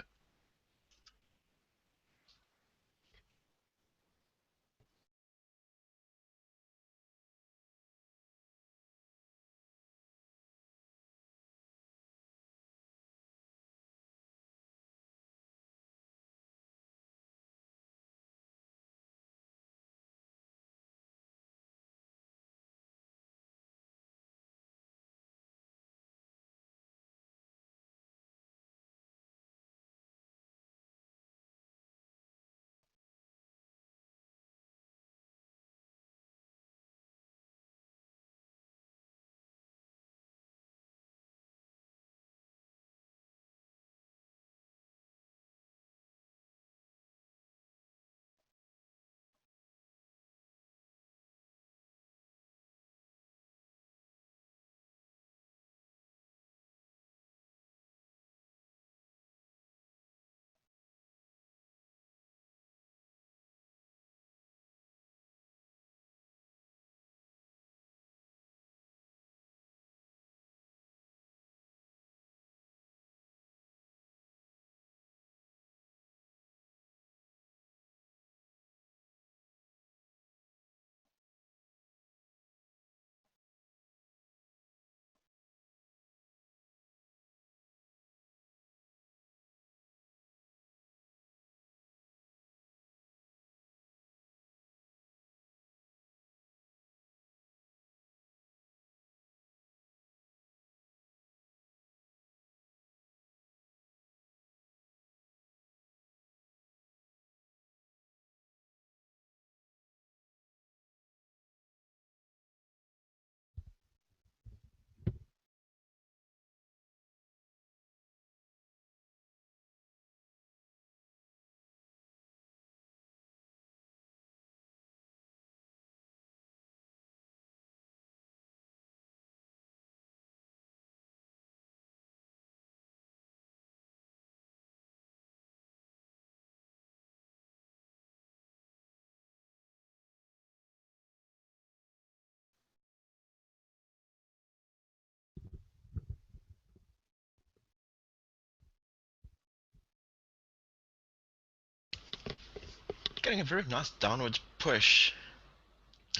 Getting a very nice downwards push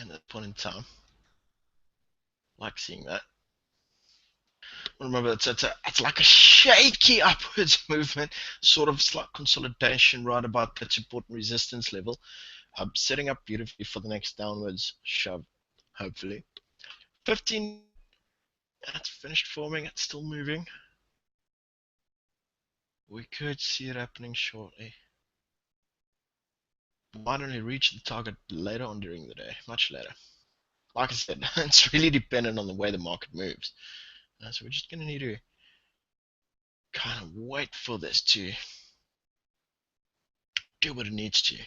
at that point in time. Like seeing that. Remember, it's like a shaky upwards movement, sort of slight consolidation right about that support and resistance level. Setting up beautifully for the next downwards shove, hopefully. 15 That's finished forming. It's still moving. We could see it happening shortly. Might only reach the target later on during the day, much later. Like I said, it's really dependent on the way the market moves. So we're just going to need to kind of wait for this to do what it needs to.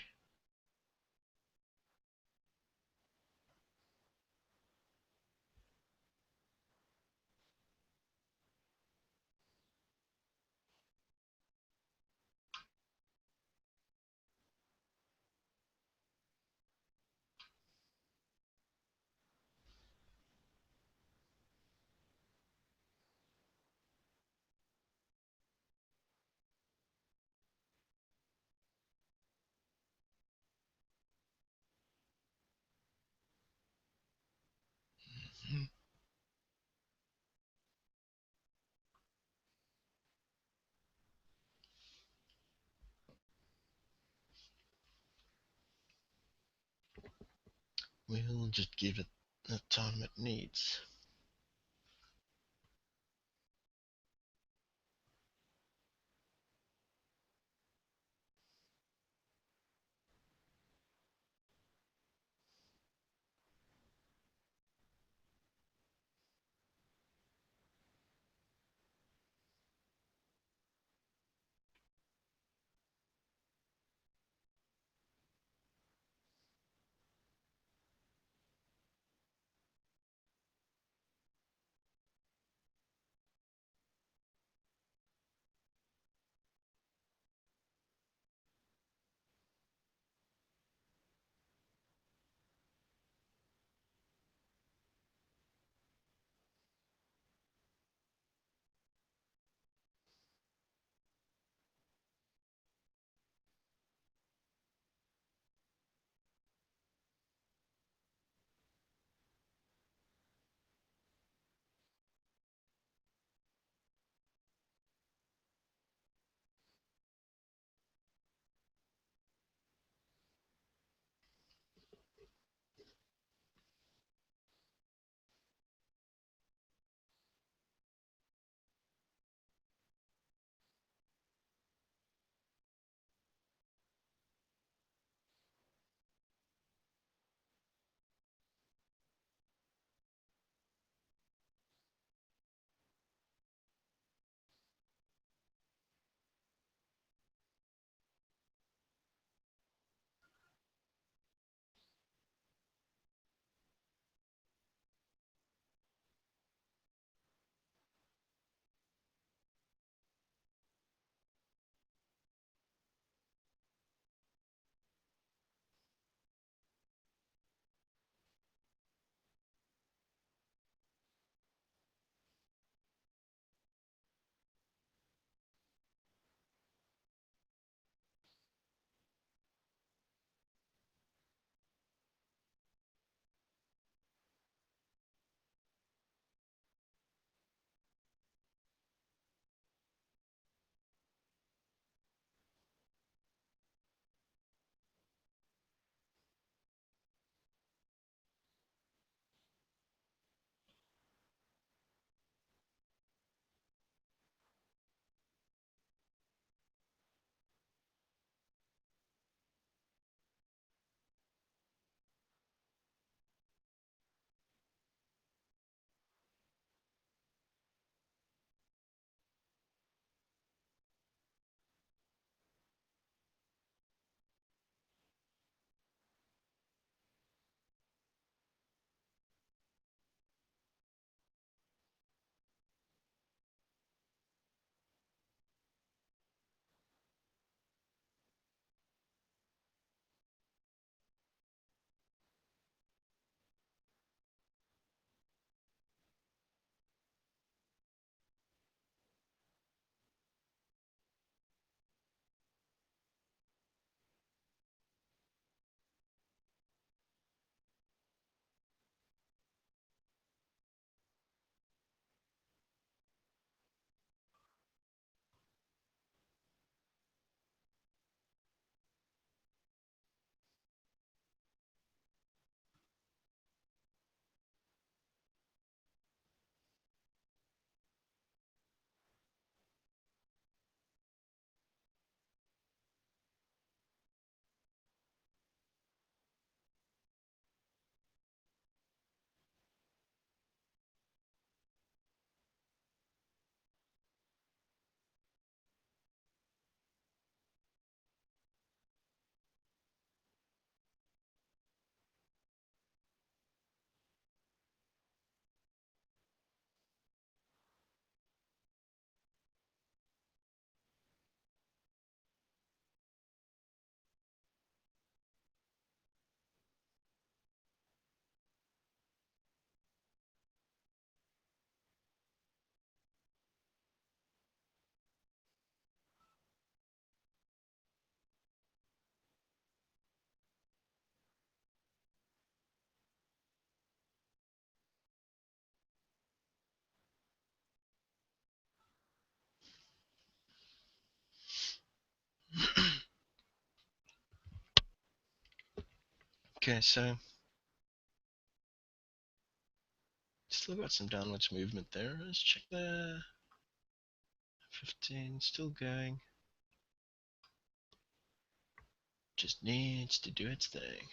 We'll just give it the time it needs. Okay, so still got some downwards movement there. Let's check the 15, still going. Just needs to do its thing.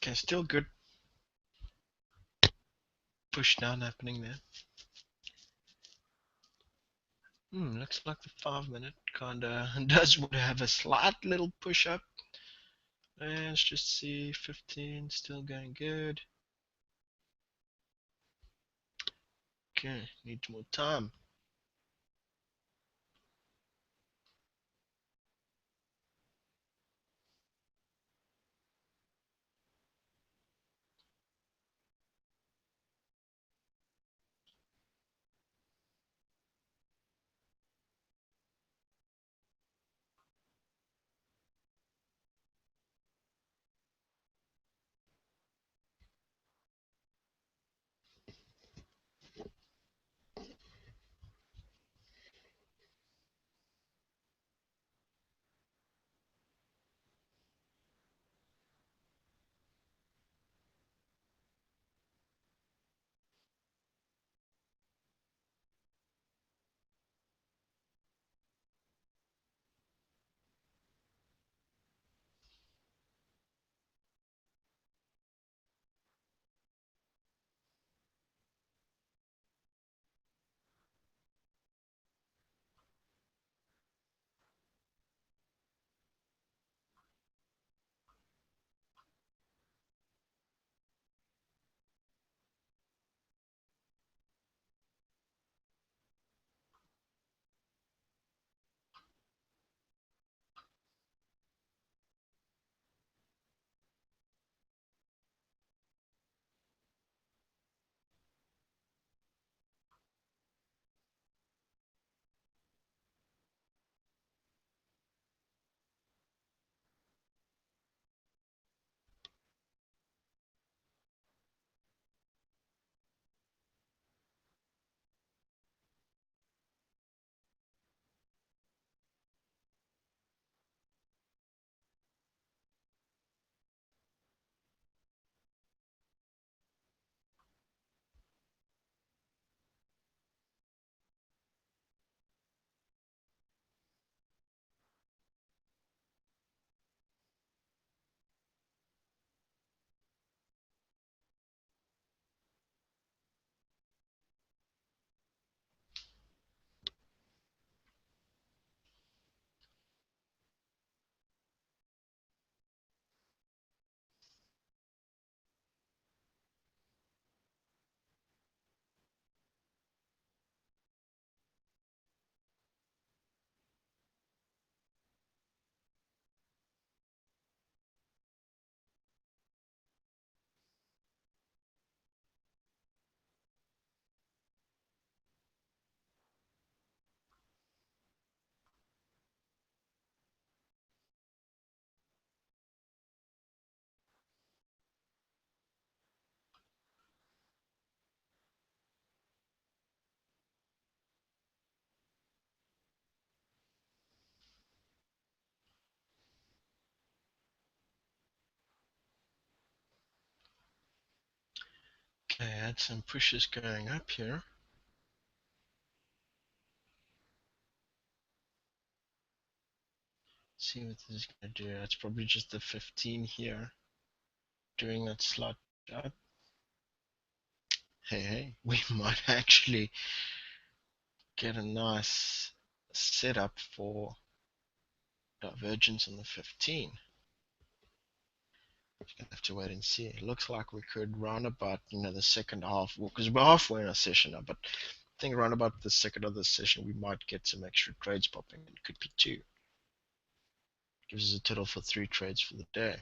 Okay, still good push down happening there. Looks like the 5 minute kinda does want to have a slight little push up. Let's just see, 15, still going good. Okay, need more time. Okay, had some pushes going up here. See what this is gonna do. It's probably just the 15 here doing that slot up. Hey, we might actually get a nice setup for divergence on the 15. Gonna have to wait and see. It looks like we could round about, the second half, well, because we're halfway in our session now, but I think around about the second of the session, we might get some extra trades popping. It could be two. Gives us a total for 3 trades for the day.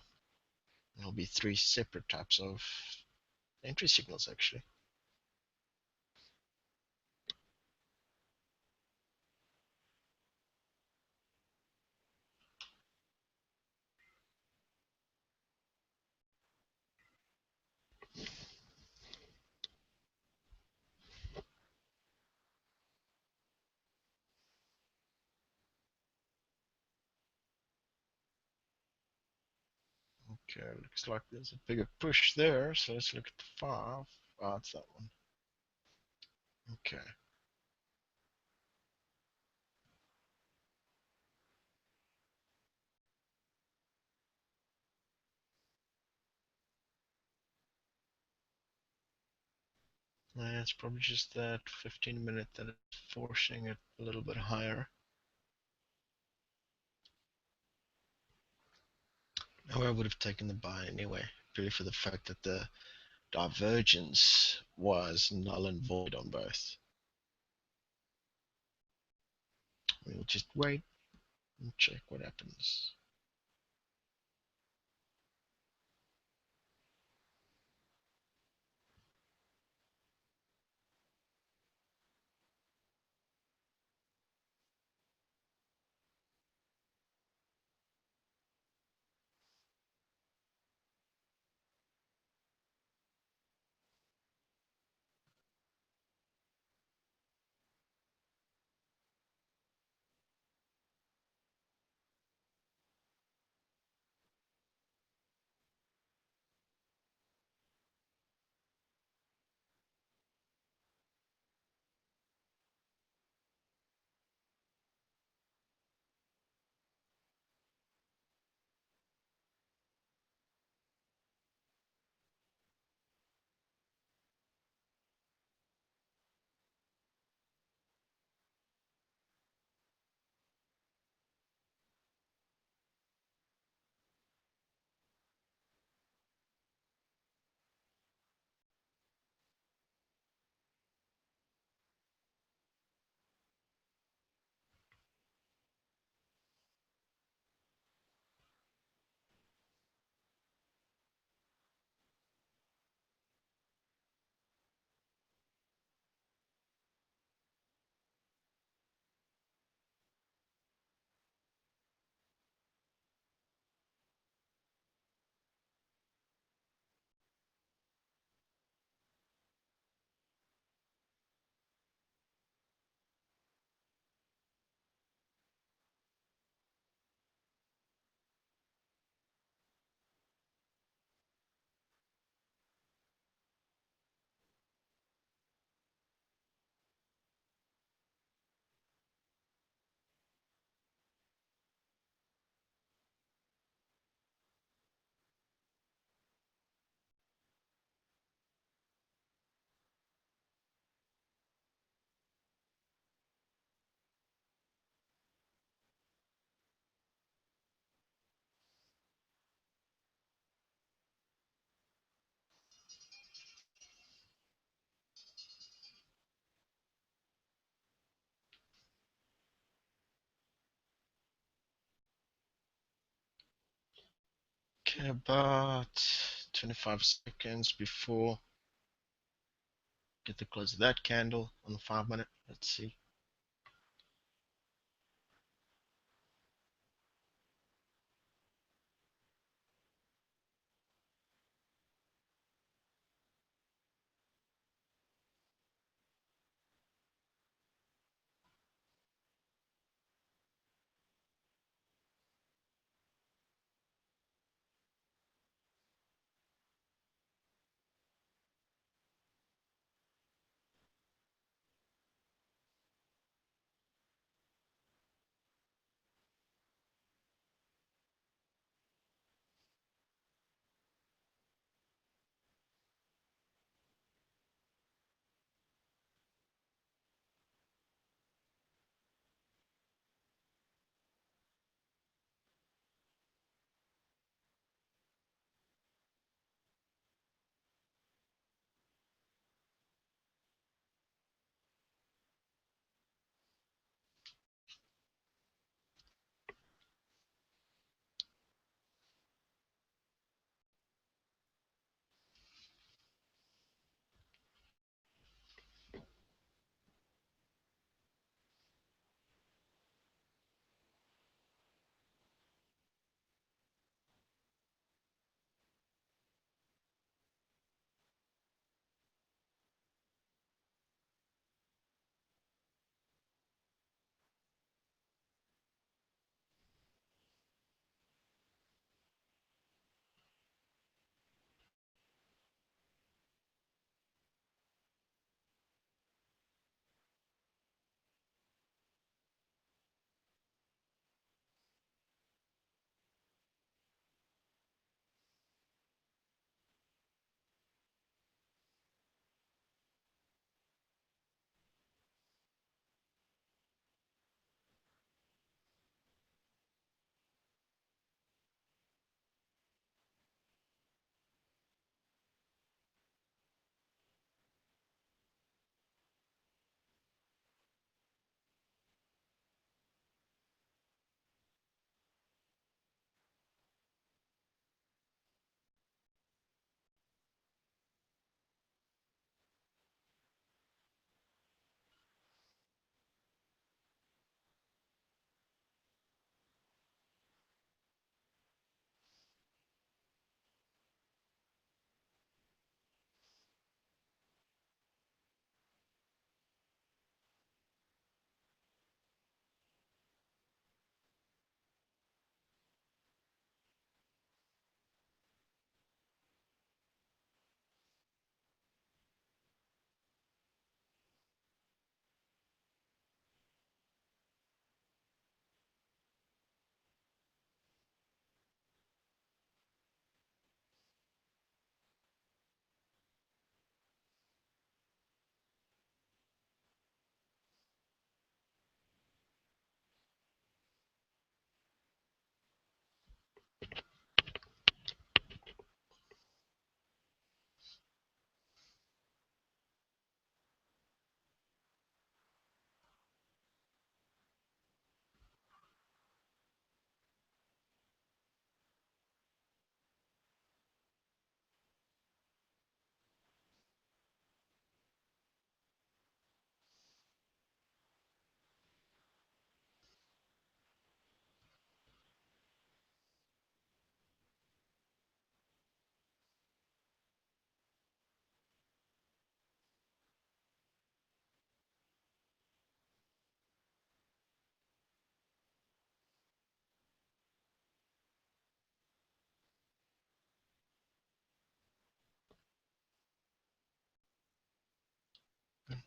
It'll be 3 separate types of entry signals, actually. Okay, looks like there's a bigger push there, so let's look at the 5. Oh, it's that one. Okay. It's probably just that 15-minute that is forcing it a little bit higher. Now I would have taken the buy anyway, purely for the fact that the divergence was null and void on both. We'll just wait and check what happens. Okay, about 25 seconds before get the close of that candle on the 5 minute. Let's see.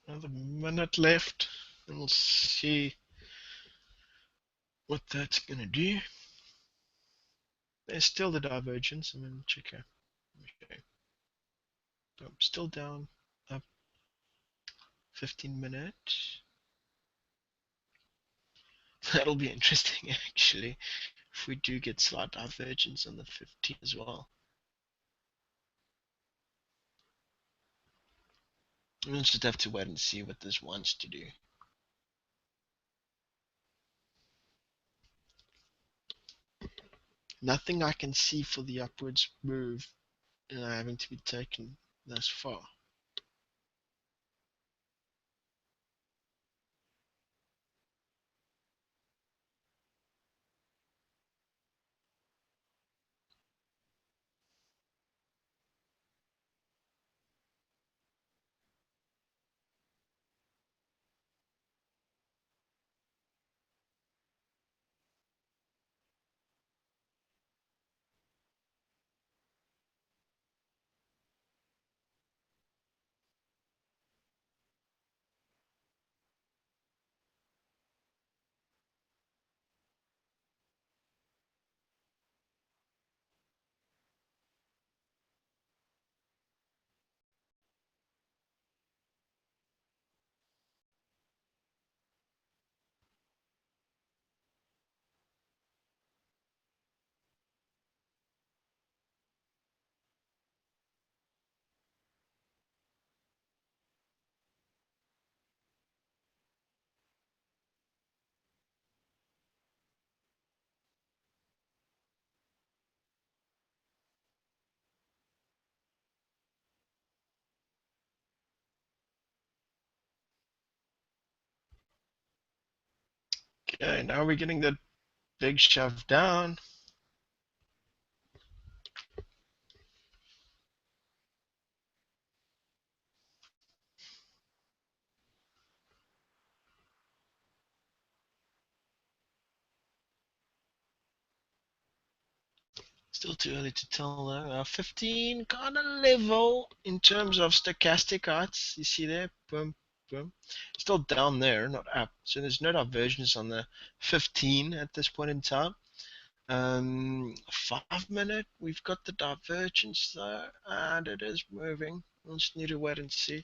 Another minute left, and we'll see what that's going to do. There's still the divergence. I'm going to check here. Okay. Still down, up 15 minutes. That'll be interesting actually, if we do get slight divergence on the 15 as well. We'll just have to wait and see what this wants to do. Nothing I can see for the upwards move having to be taken thus far. Okay, now we're getting that big shove down. Still too early to tell though. 15 kind of level in terms of stochastic heights. You see there? Boom, boom. Still down there, not up. So there's no divergence on the 15 at this point in time. 5 minute, we've got the divergence though, and it is moving. We'll just need to wait and see.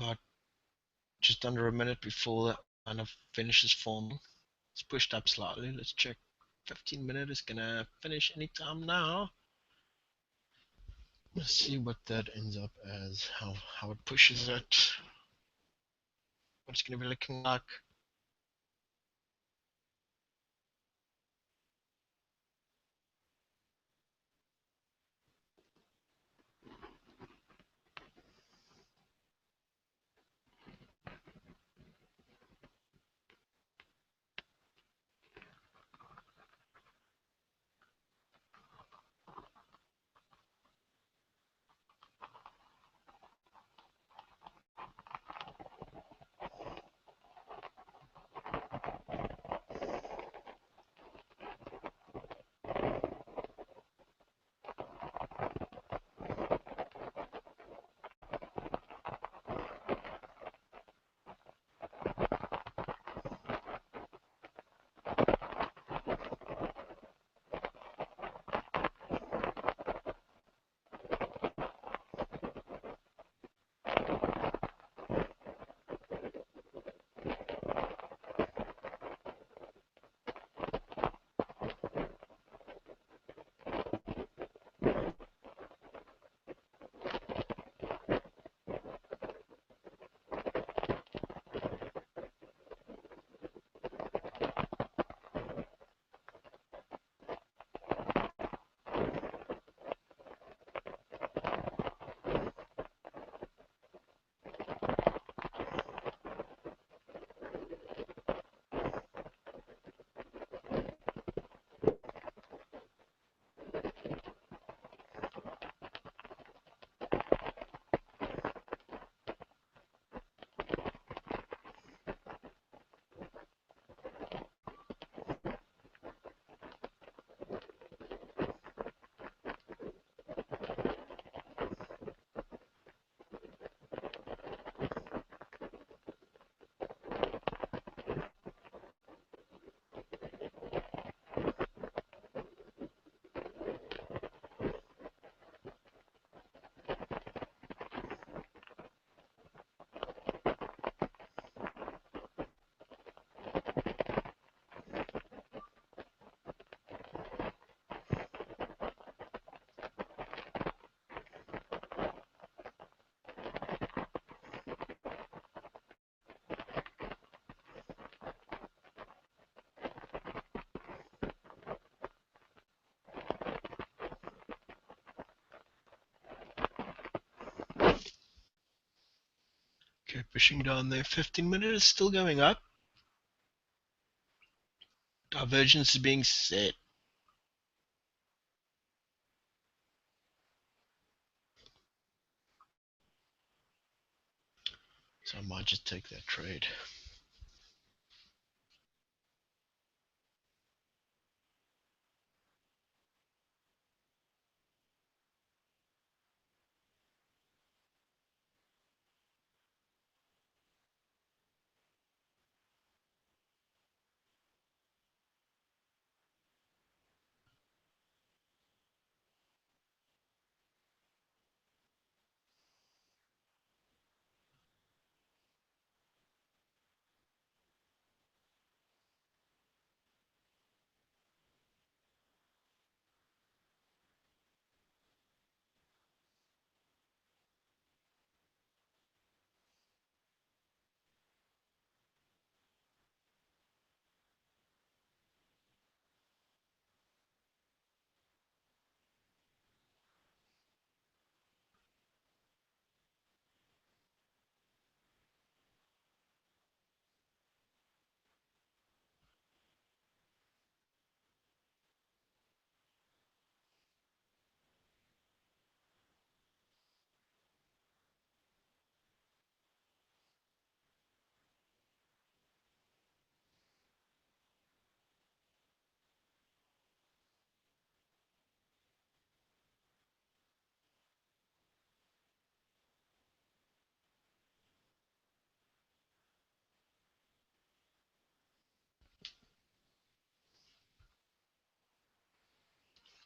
about just under a minute before that kind of finishes forming. It's pushed up slightly. Let's check. 15 minutes is gonna finish anytime now. Let's see what that ends up as. How it pushes it. What it's gonna be looking like. Okay, pushing down there. 15 minutes is still going up. Divergence is being set. So I might just take that trade.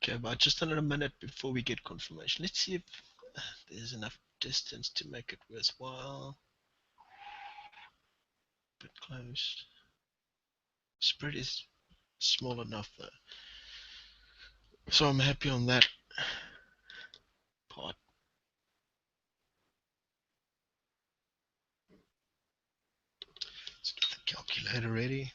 Okay, about just under a minute before we get confirmation. Let's see if there's enough distance to make it worthwhile. bit close. Spread is small enough though. So I'm happy on that part. Let's get the calculator ready.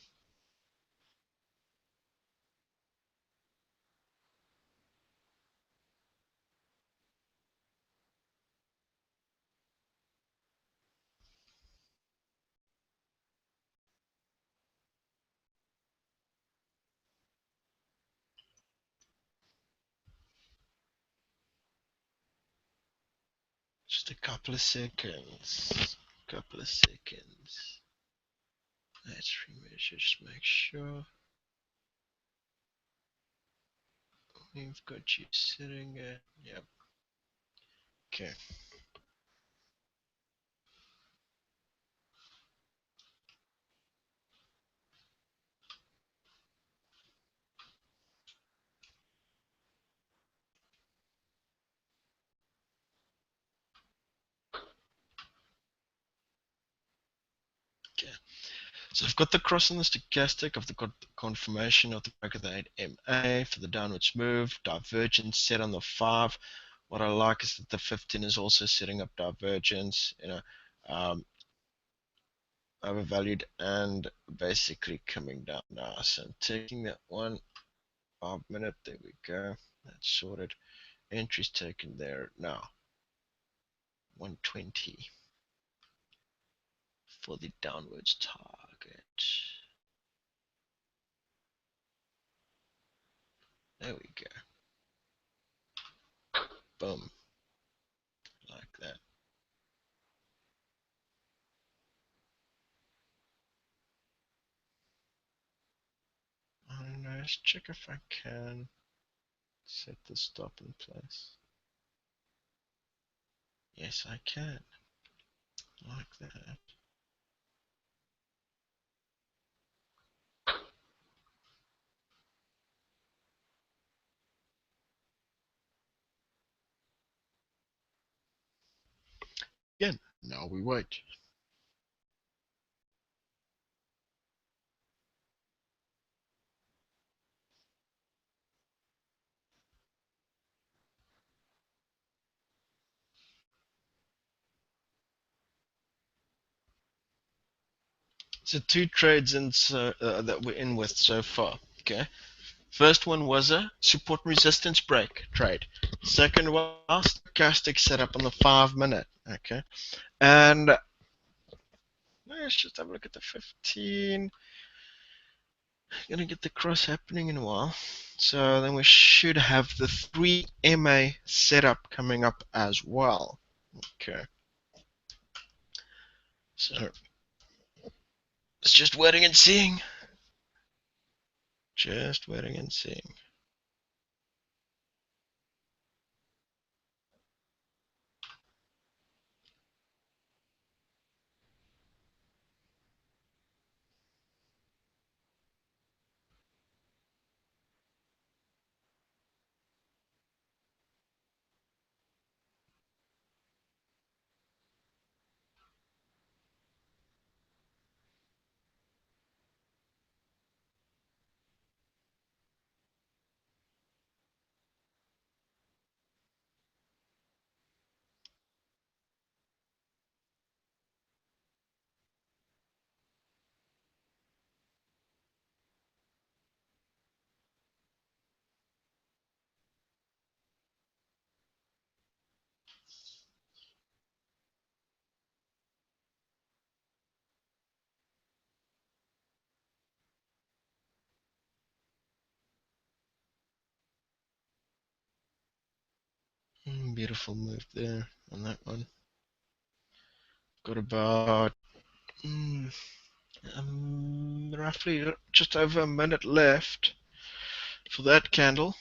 Just a couple of seconds. Couple of seconds. Let's remeasure, just make sure we've got you sitting at, yep. Okay. Okay. So I've got the cross on the stochastic, I've got the confirmation of the break of the 8 MA for the downwards move, divergence set on the 5. What I like is that the 15 is also setting up divergence, overvalued and basically coming down now. So I'm taking that 5 minute, there we go, that's sorted. Entries taken there now. 120 for the downwards target. There we go. Boom. Like that. I don't know, let's check if I can set the stop in place. Yes, I can. Like that. Again, now we wait. So two trades that we're in with so far. Okay. First one was a support resistance break trade. Second one, stochastic setup on the 5 minute. Okay. And let's just have a look at the 15. Gonna get the cross happening in a while. So then we should have the 3 MA setup coming up as well. Okay. So it's just waiting and seeing. Just waiting and seeing. Beautiful move there on that one. Got about roughly just over a minute left for that candle.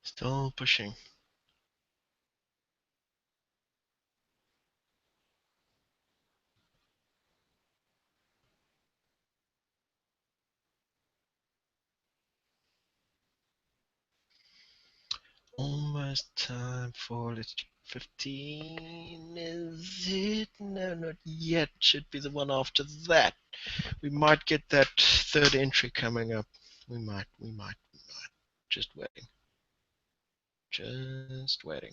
Still pushing. Almost time for let's 15. Is it? No, not yet. Should be the one after that. We might get that third entry coming up. We might. Just waiting. Just waiting.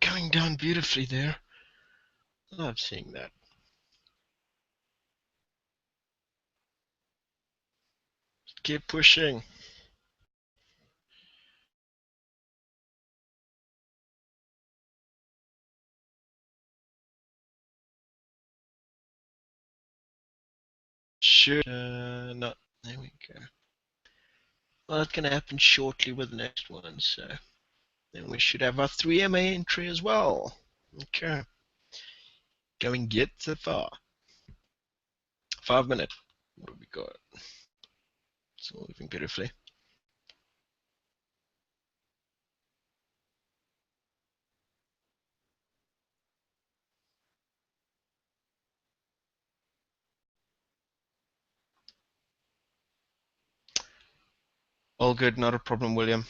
Going down beautifully there. Love seeing that. Keep pushing. Should not. There we go. Well, that's going to happen shortly with the next one, so then we should have our 3MA entry as well. Okay. Going get so far. 5 minutes. What have we got? It's all moving beautifully. All good, not a problem, William.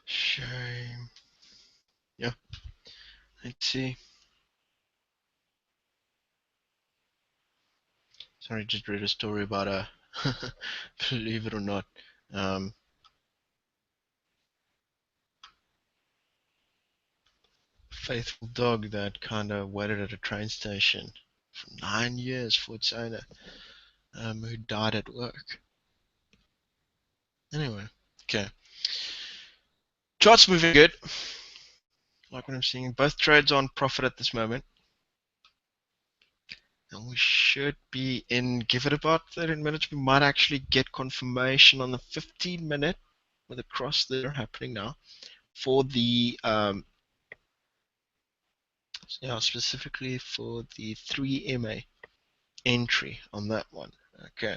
Shame. Yeah, let's see. Sorry, just read a story about a, believe it or not, um, faithful dog that kind of waited at a train station for 9 years for its owner, who died at work. Anyway, okay. Chart's moving good. Like what I'm seeing. Both trades on profit at this moment. And we should be in, give it about 30 minutes. We might actually get confirmation on the 15-minute with a cross there happening now for the, specifically for the 3MA entry on that one. Okay.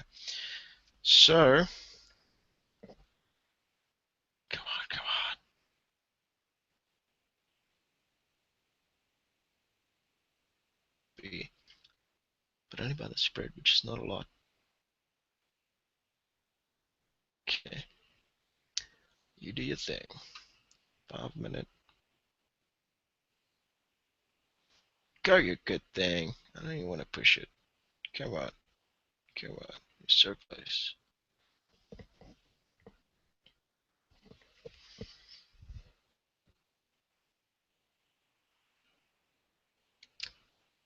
So, come on, come on. But only by the spread, which is not a lot. Okay. You do your thing. 5 minute. Go your good thing. I don't even want to push it. Come on. Come on. You're so close.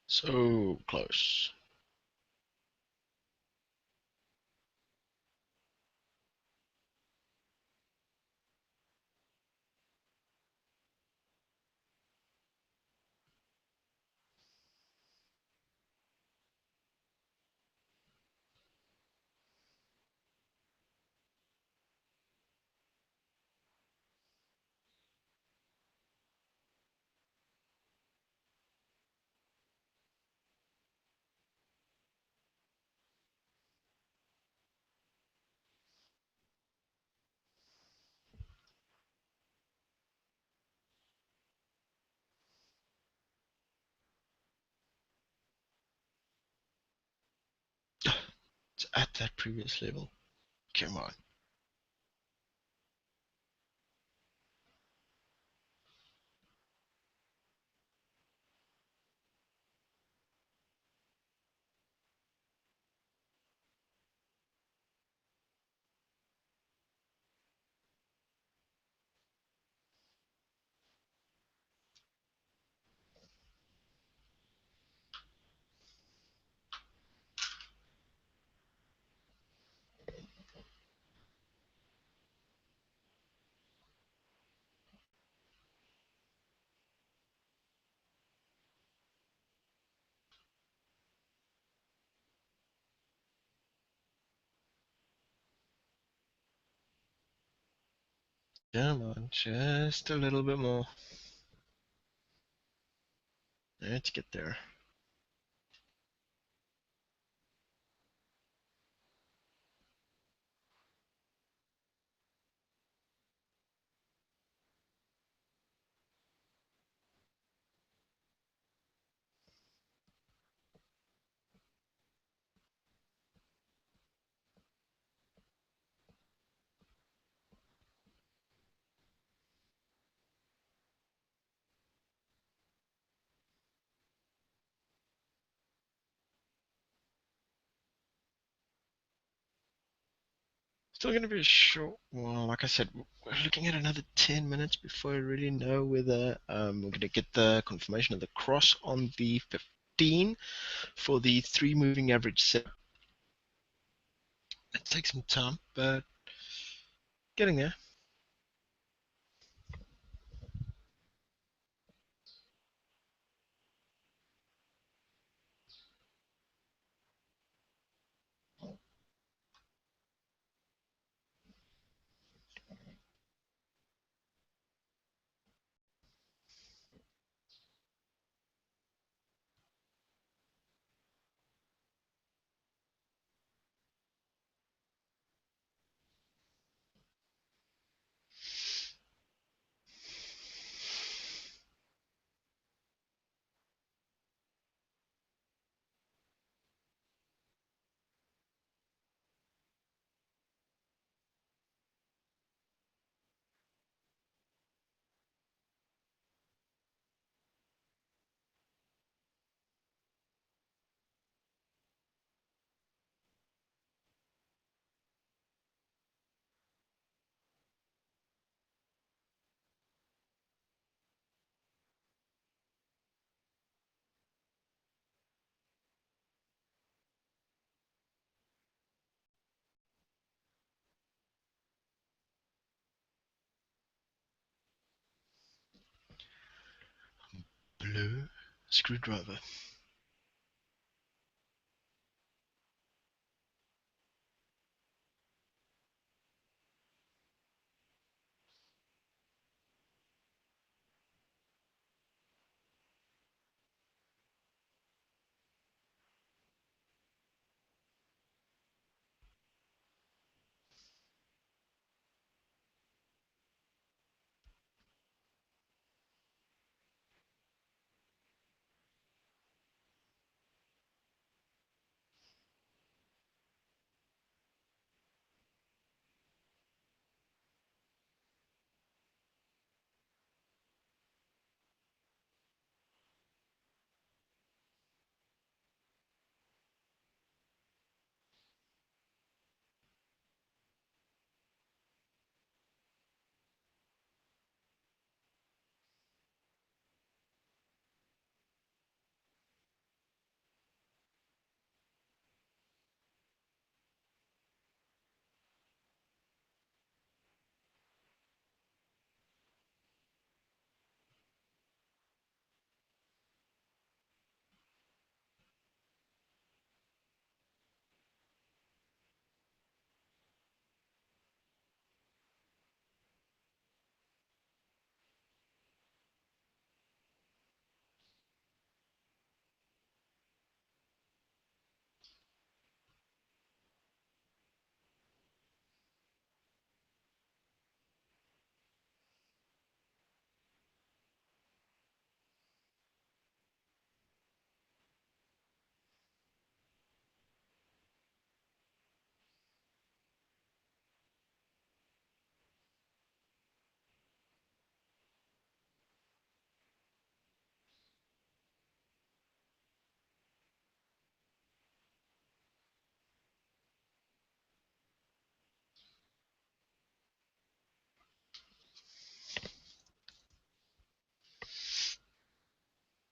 So close. It's at that previous level. Come on. Come on. Just a little bit more. Let's get there. Still going to be a short while. Like I said, we're looking at another 10 minutes before I really know whether we're going to get the confirmation of the cross on the 15 for the 3 moving average set. It takes some time, but getting there. No screwdriver.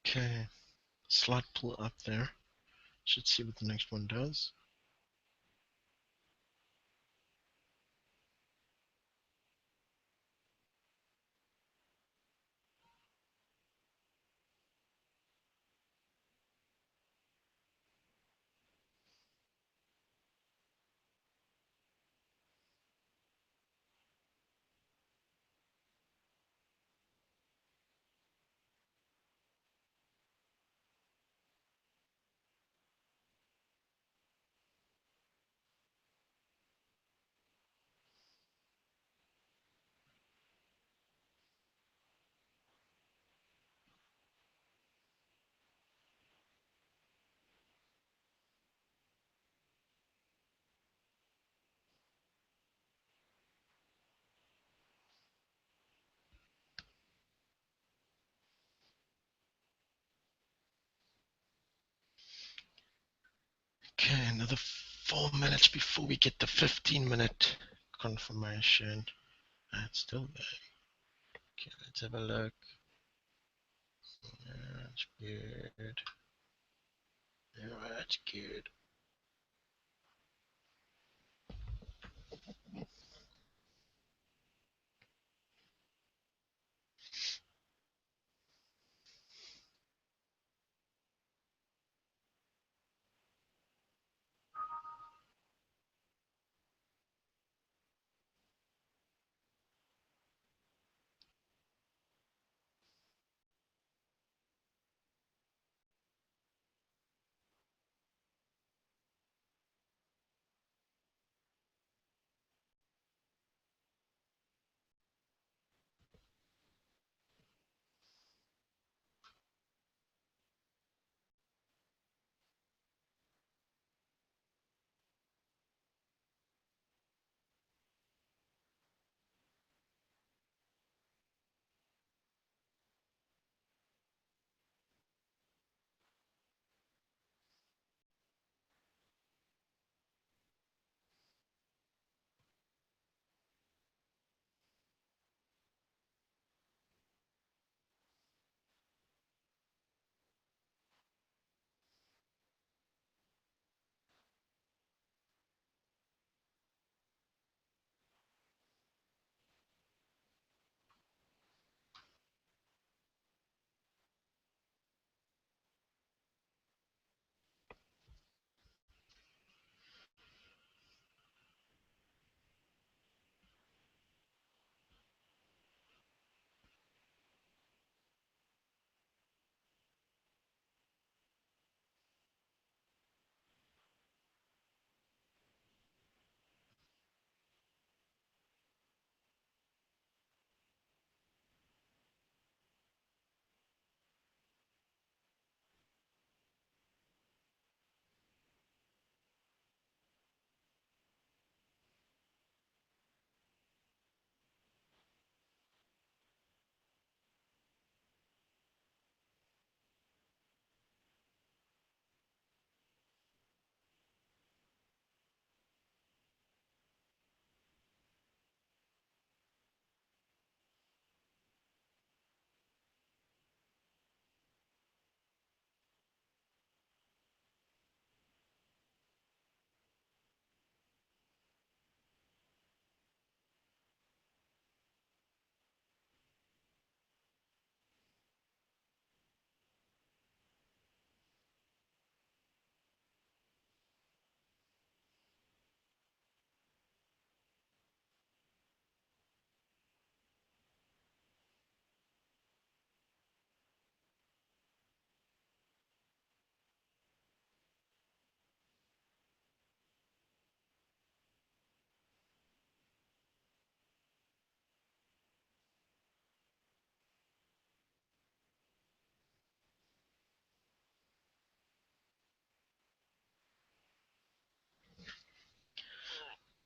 Okay, slot pull up there. Should see what the next one does. Okay, another 4 minutes before we get the 15-minute confirmation. It's still there. Okay, let's have a look. That's good. That's good.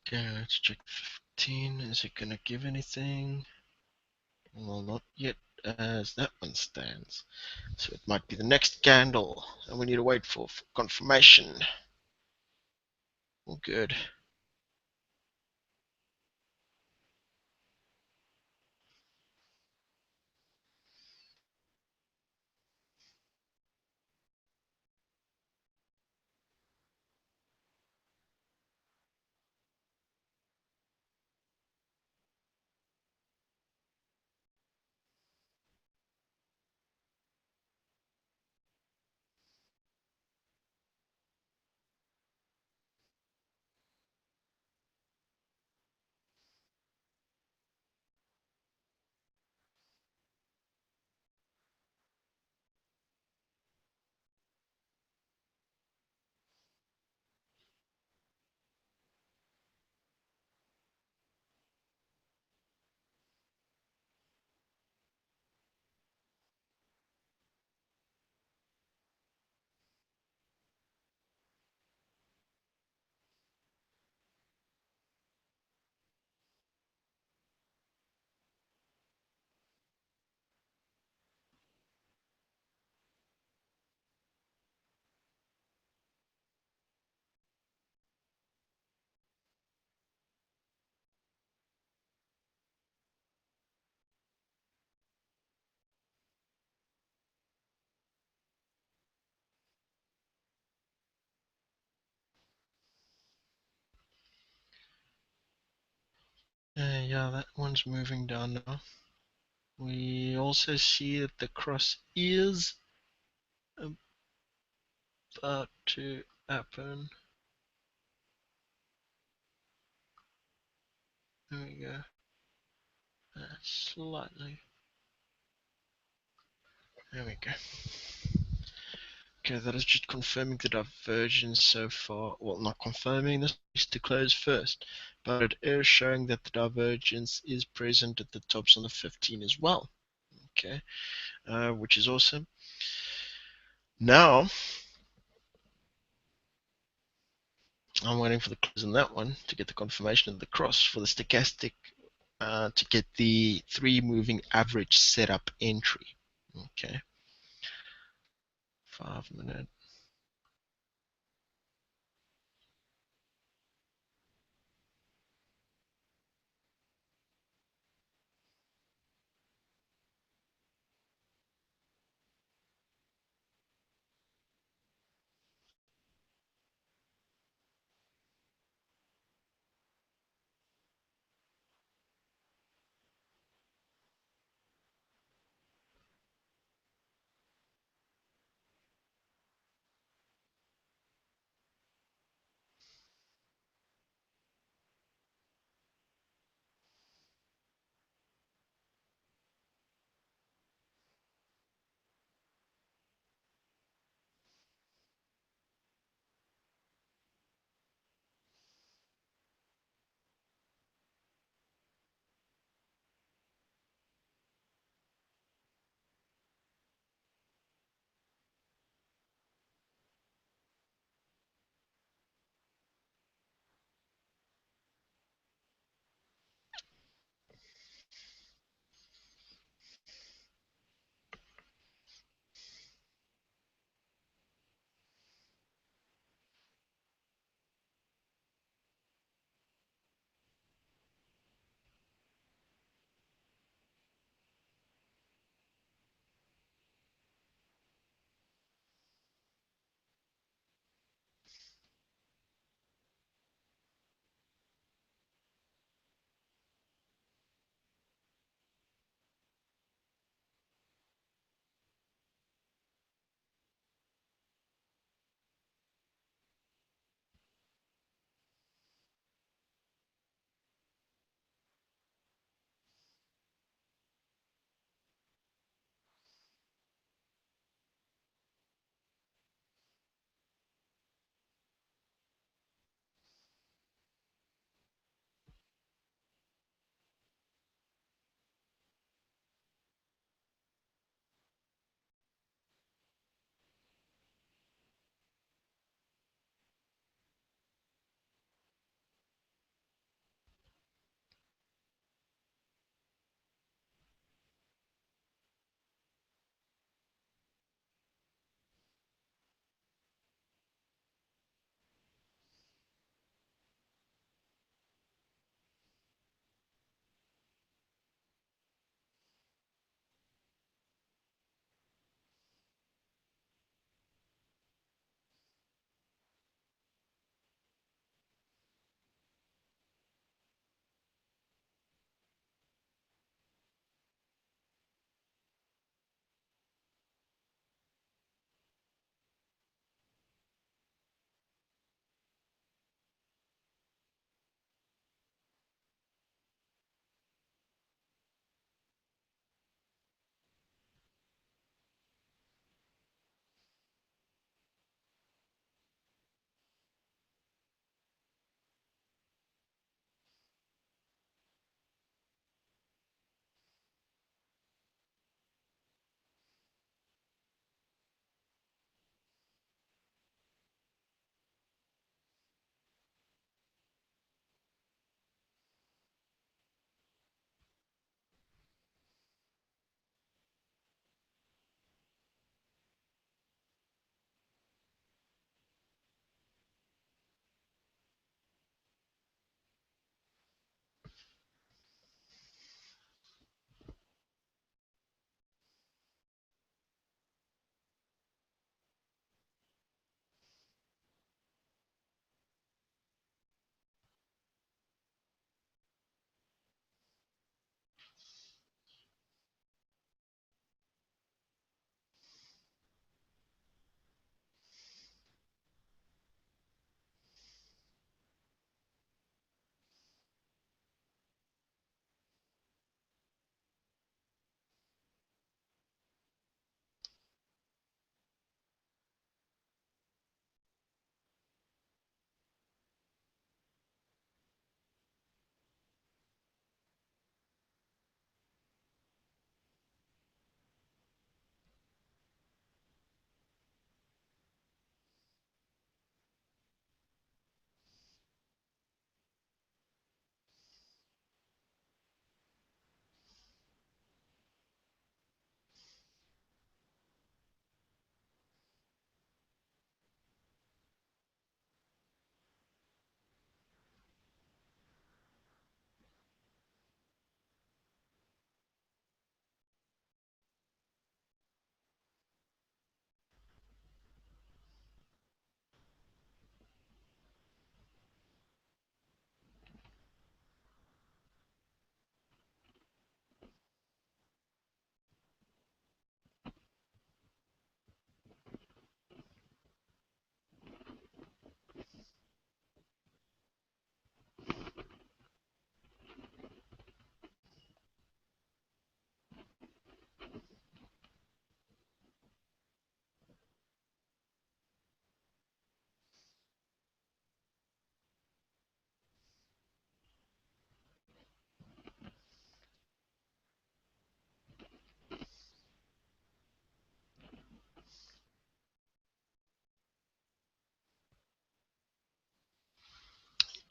Okay, let's check 15. Is it gonna give anything? Well, not yet, as that one stands. So it might be the next candle, and we need to wait for confirmation. All good. Yeah, that one's moving down now. We also see that the cross is about to happen. There we go. Slightly. There we go. Okay, that is just confirming the divergence so far. Well, not confirming, this needs to close first. But it is showing that the divergence is present at the tops on the 15 as well. Okay, which is awesome. Now, I'm waiting for the close on that one to get the confirmation of the cross for the stochastic to get the 3 moving average setup entry. Okay, 5 minute.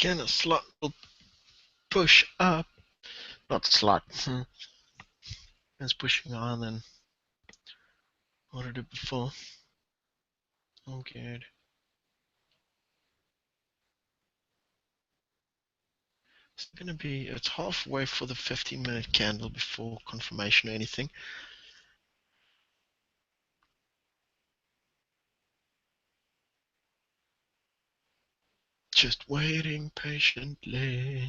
Again, a slight little push up. Not slight. It's pushing on than what I did before. All good. It's gonna be, it's halfway for the 15-minute candle before confirmation or anything. Just waiting patiently.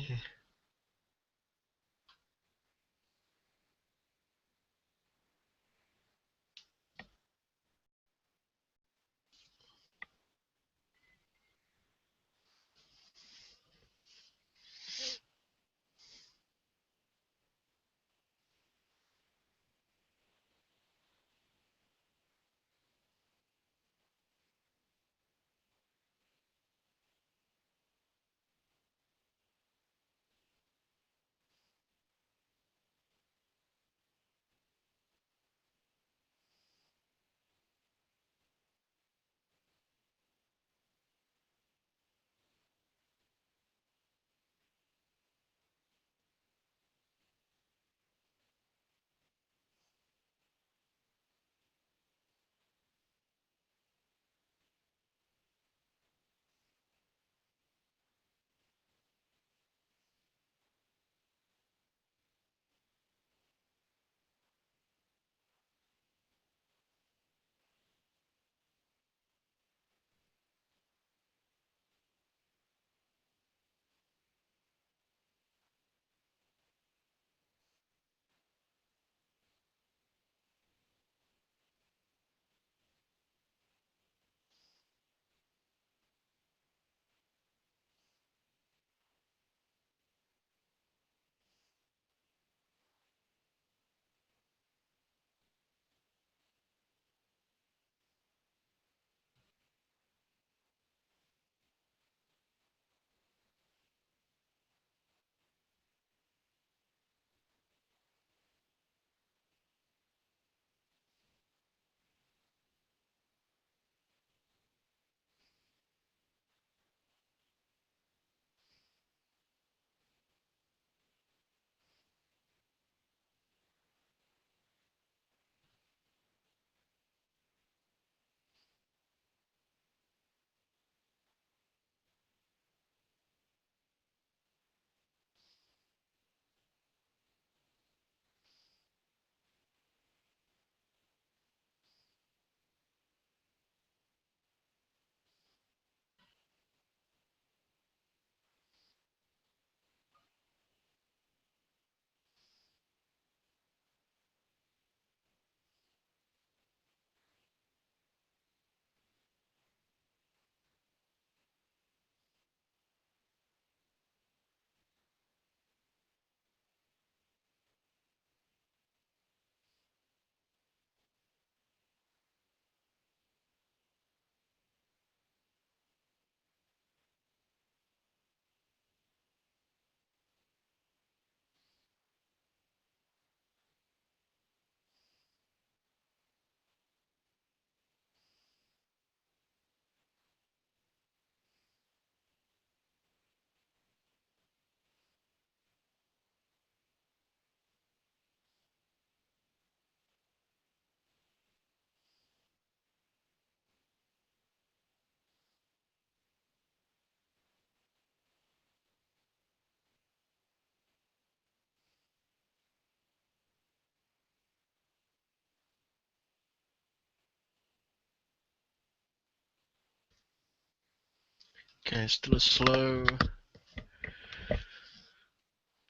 Okay, still a slow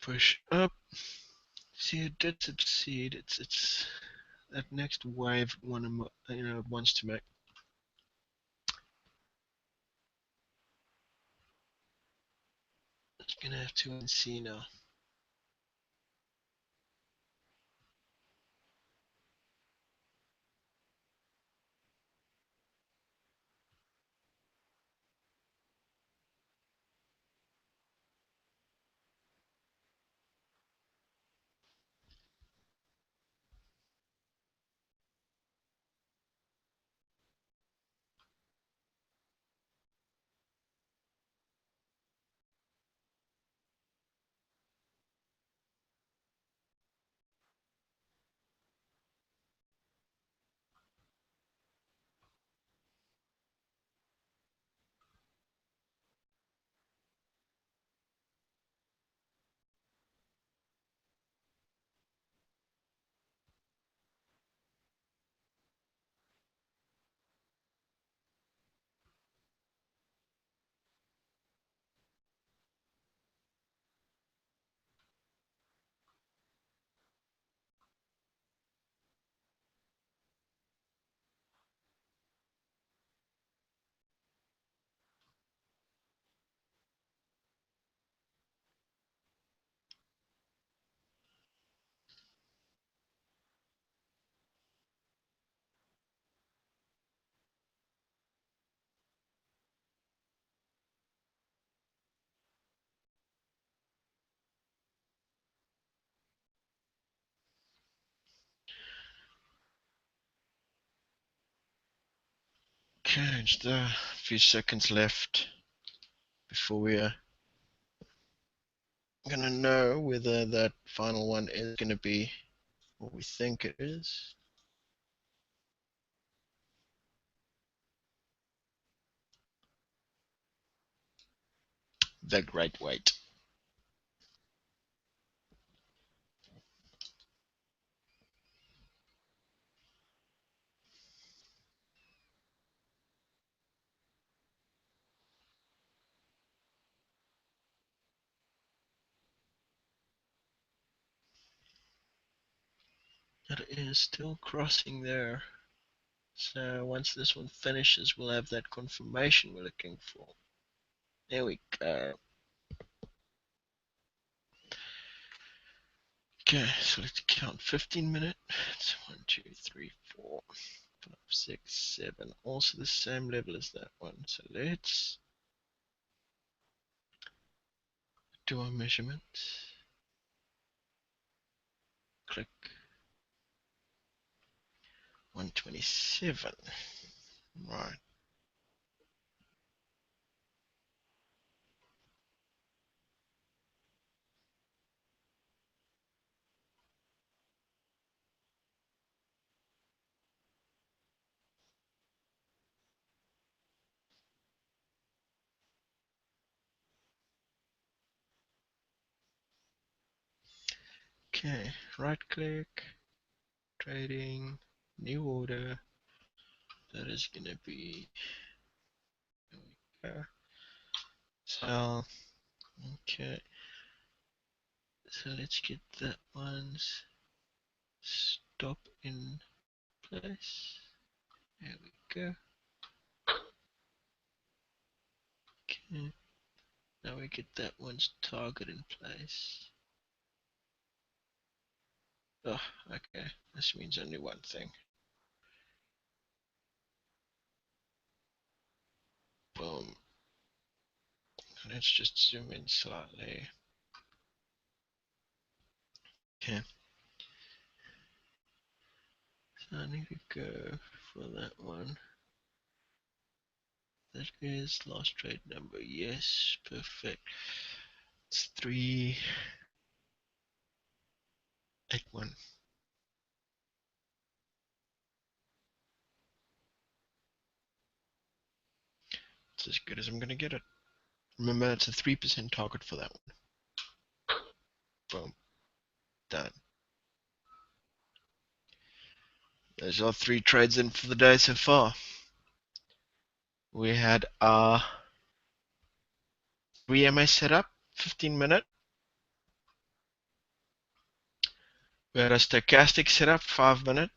push up. See, it did succeed. It's that next wave one, wants to make. It's gonna have to wait and see now. Okay, just a few seconds left before we're gonna know whether that final one is gonna be what we think it is. The Great Wait. It is still crossing there. So once this one finishes, we'll have that confirmation we're looking for. There we go. Okay, so let's count 15 minutes. It's 1, 2, 3, 4, 5, 6, 7. Also the same level as that one. So let's do our measurements. Click 127. Right. Okay, right click, trading, new order. That is gonna be, sell. Okay, so let's get that one's stop in place. There we go. Okay, now we get that one's target in place. Oh, okay, this means only one thing. Boom. Let's just zoom in slightly. Okay. So I need to go for that one. That is last trade number. Yes, perfect. It's 381. It's as good as I'm gonna get it. Remember, it's a 3% target for that one. Boom. Done. There's our 3 trades in for the day so far. We had our 3MA setup, 15 minute. We had a stochastic setup, 5 minute.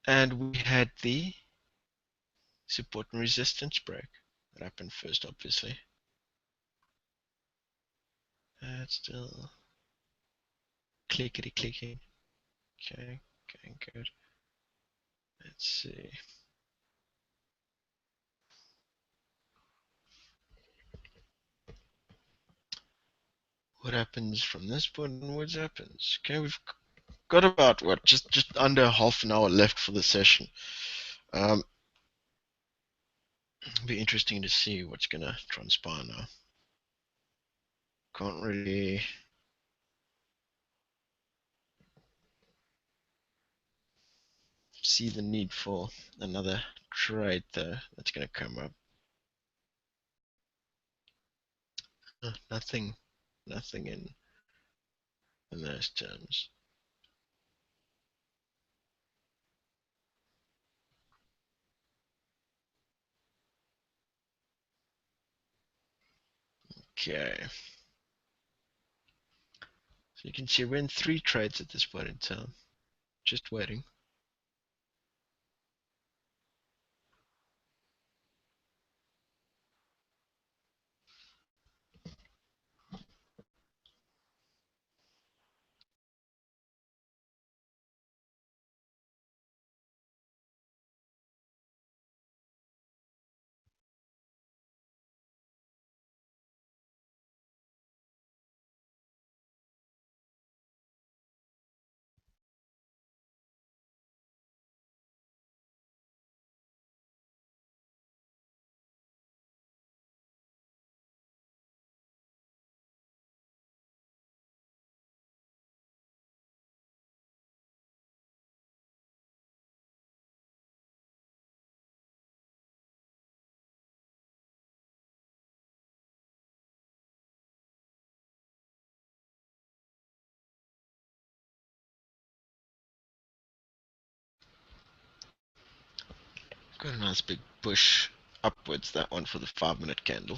And we had the support and resistance break. That happened first, obviously. That's still clickety clicking. Okay, good. Let's see. What happens from this point onwards happens. Okay, we've got about what, just under half an hour left for the session. It'll be interesting to see what's gonna transpire now. Can't really see the need for another trade though that's gonna come up. Nothing in those terms. Okay. So you can see we're in 3 trades at this point in time. Just waiting. Got a nice big push upwards, that one for the 5 minute candle.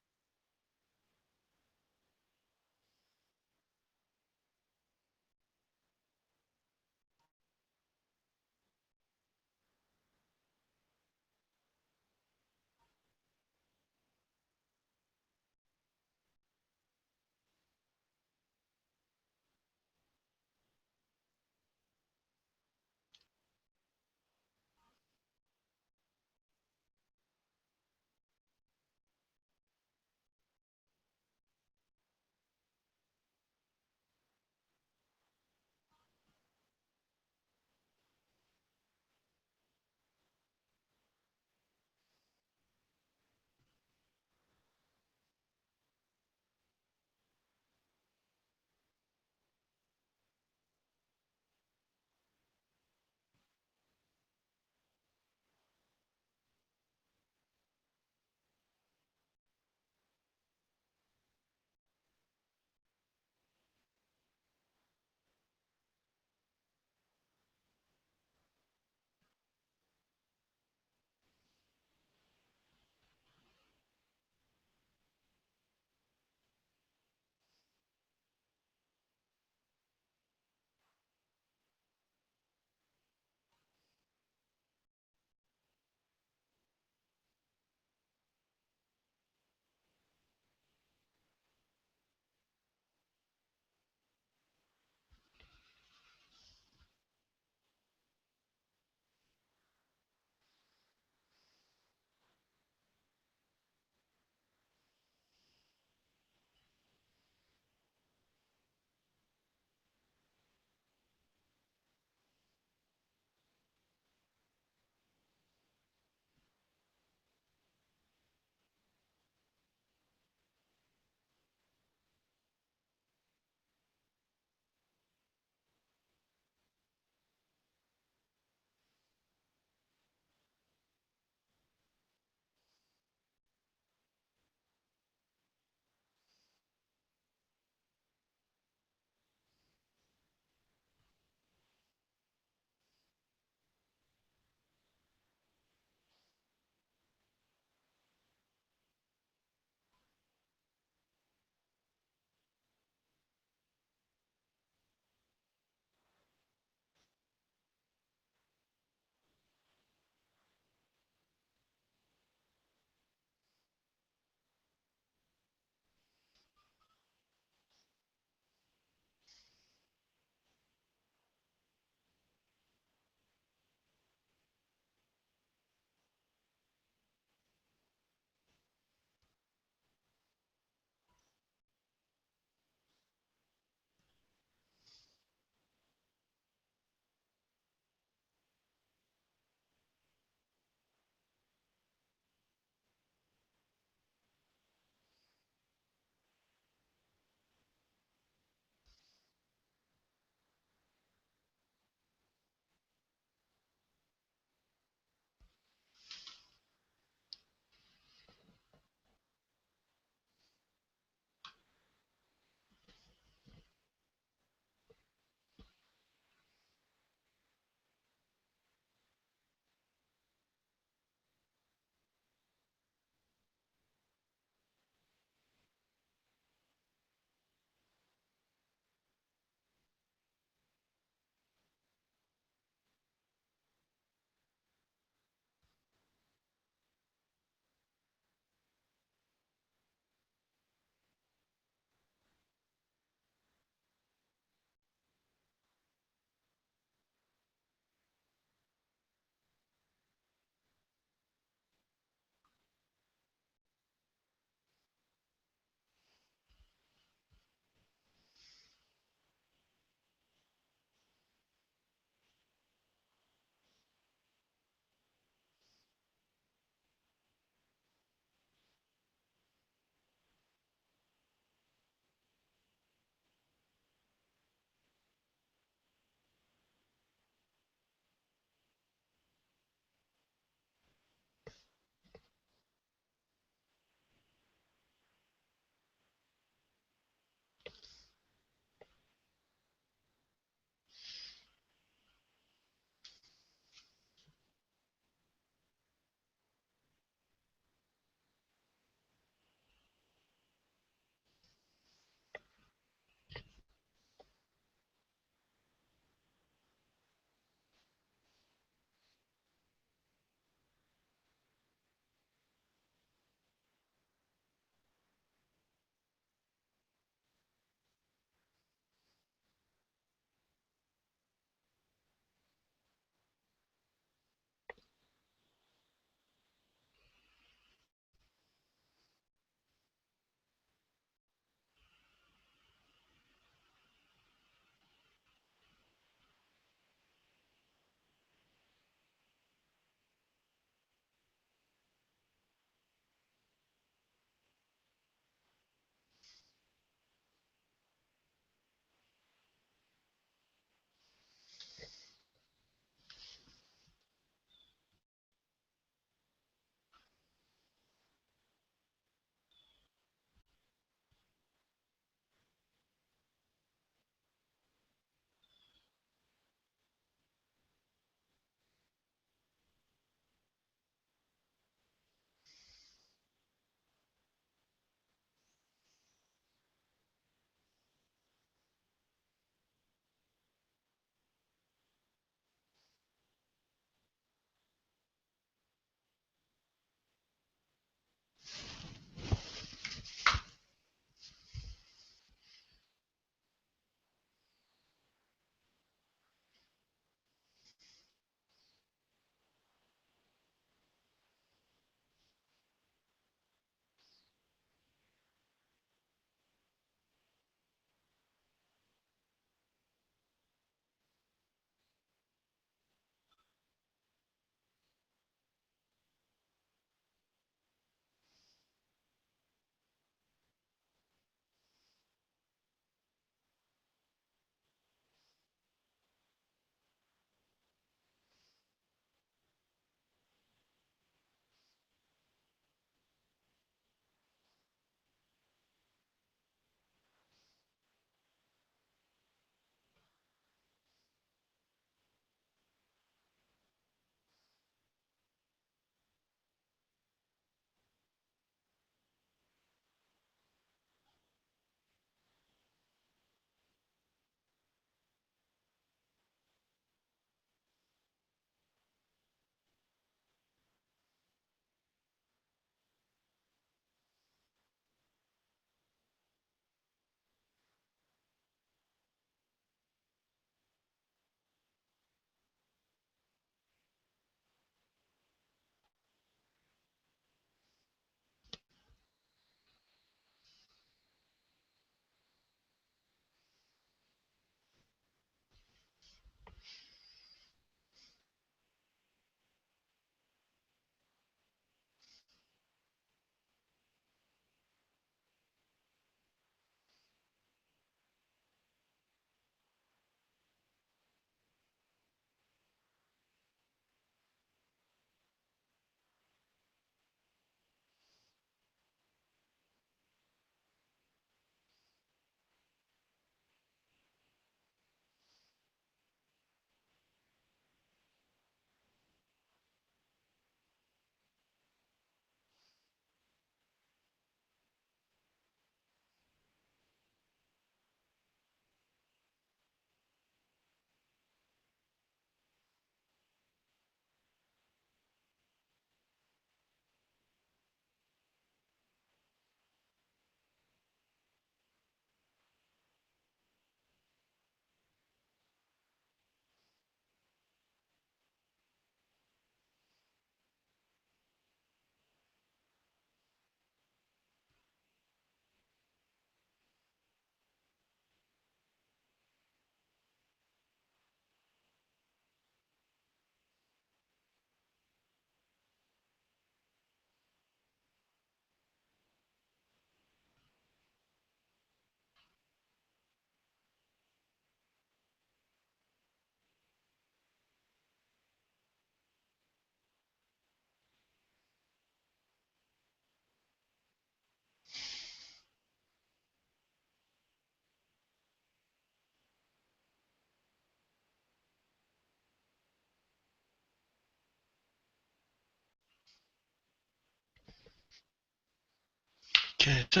Okay, so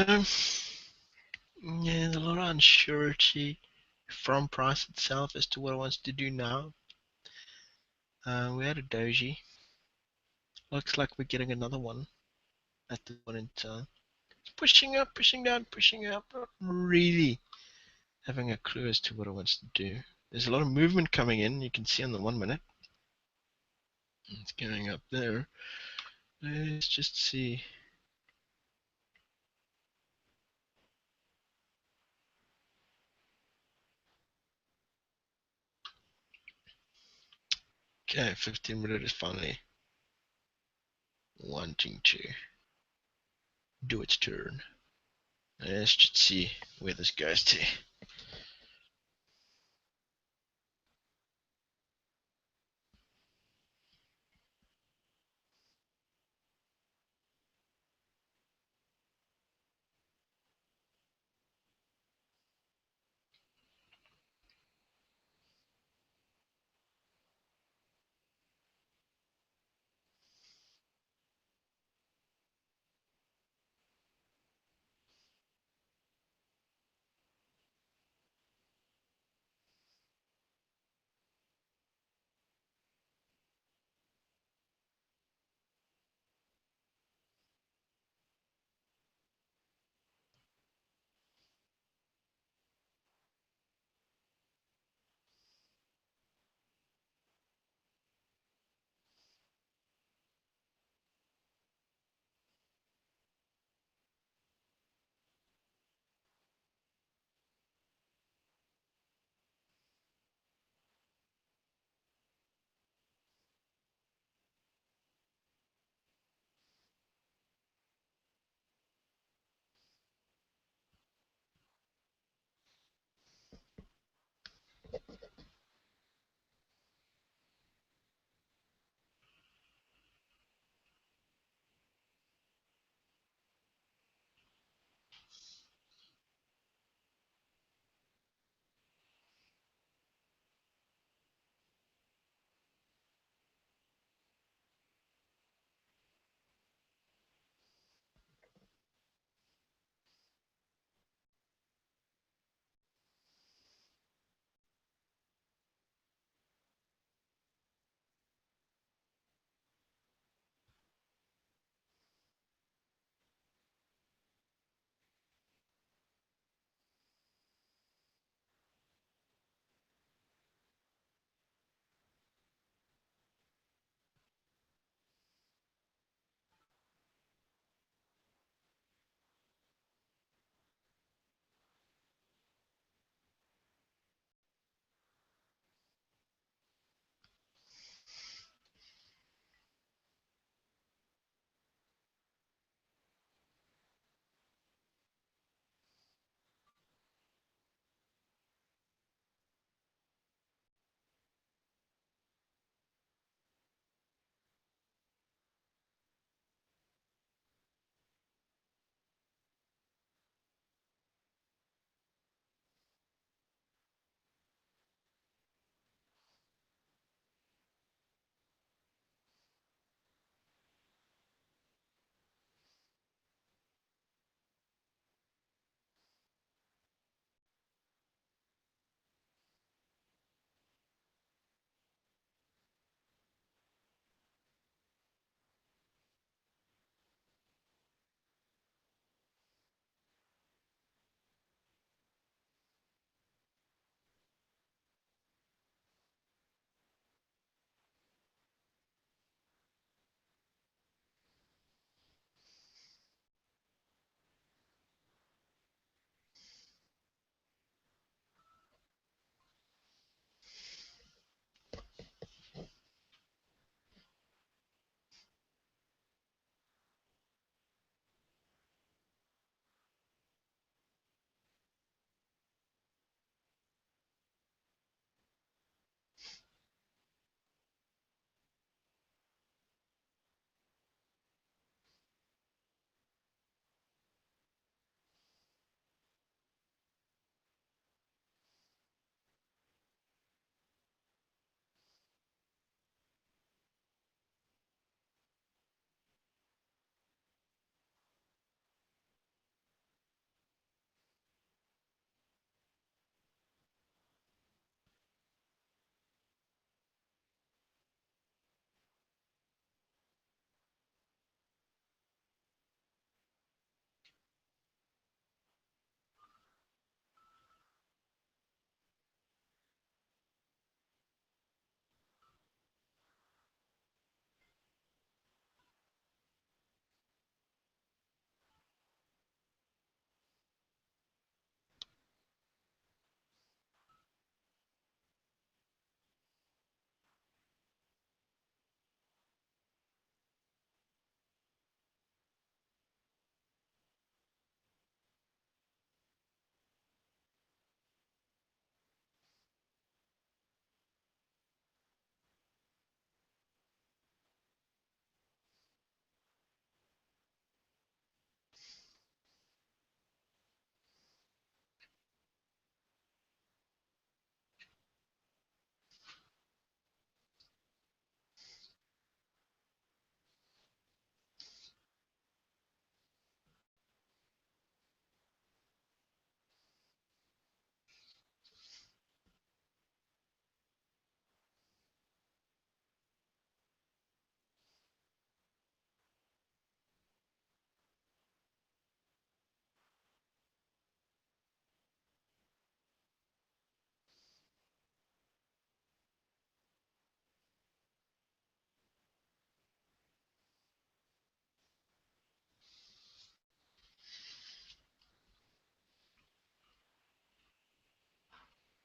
yeah, there's a lot of uncertainty from price itself as to what it wants to do now. We had a doji. Looks like we're getting another one at the point in time. It's pushing up, pushing down, pushing up. Not really having a clue as to what it wants to do. There's a lot of movement coming in. You can see on the 1 minute. It's going up there. Let's just see. Okay, 15 minute is finally wanting to do its turn. Let's just see where this goes to.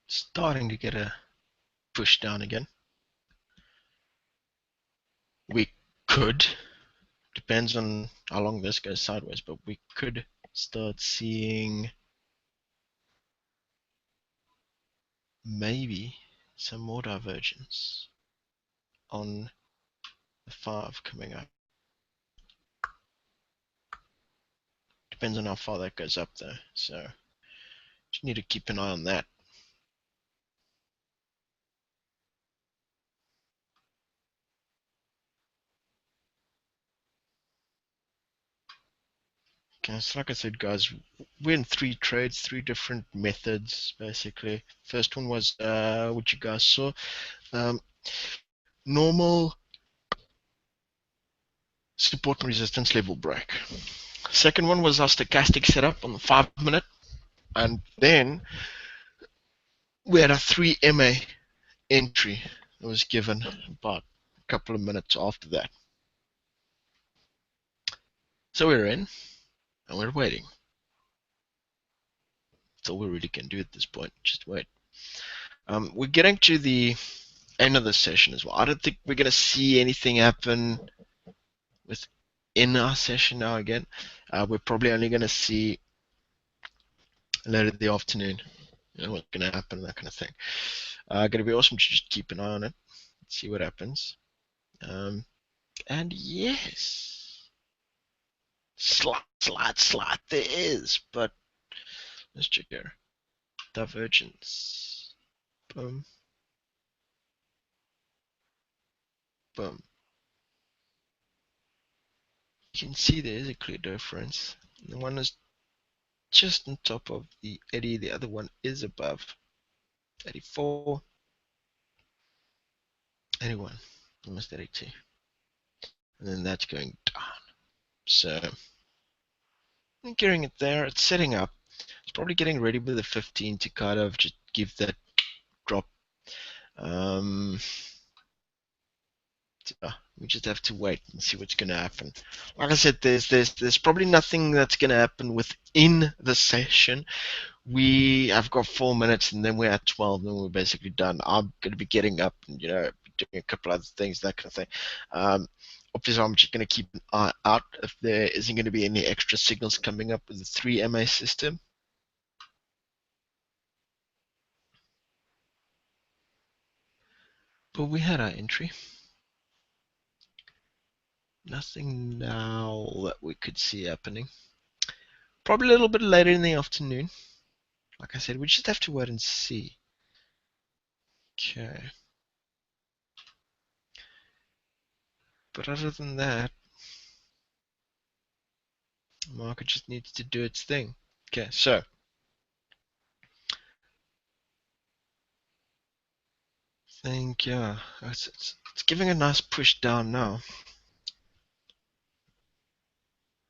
starting to get a push down again. We could, depends on how long this goes sideways, but we could start seeing maybe some more divergence on the 5 coming up. Depends on how far that goes up though, so just need to keep an eye on that. Okay, so like I said, guys, we're in 3 trades, 3 different methods, basically. First one was what you guys saw. Normal support and resistance level break. Second one was our stochastic setup on the 5-minute. And then we had a 3 MA entry that was given about a couple of minutes after that. So we're in, and we're waiting. That's all we really can do at this point, just wait. We're getting to the end of the session as well. I don't think we're going to see anything happen within our session now again. We're probably only going to see later in the afternoon, what's going to happen, that kind of thing. Going to be awesome to just keep an eye on it, see what happens. And yes, slide, there is, but let's check here. Divergence. Boom. Boom. You can see there is a clear difference. The one is just on top of the 80, the other one is above 84, 81, almost 82. And then that's going down. So, getting it there, it's setting up. It's probably getting ready with the 15 to kind of just give that drop. We just have to wait and see what's going to happen. Like I said, there's probably nothing that's going to happen within the session. We have got 4 minutes, and then we're at 12, and then we're basically done. I'm going to be getting up and doing a couple other things, that kind of thing. Obviously, I'm just going to keep an eye out if there isn't going to be any extra signals coming up with the 3 MA system. But we had our entry. Nothing now that we could see happening. Probably a little bit later in the afternoon. Like I said, we just have to wait and see. Okay. But other than that, the market just needs to do its thing. Okay, so I think, yeah, it's giving a nice push down now.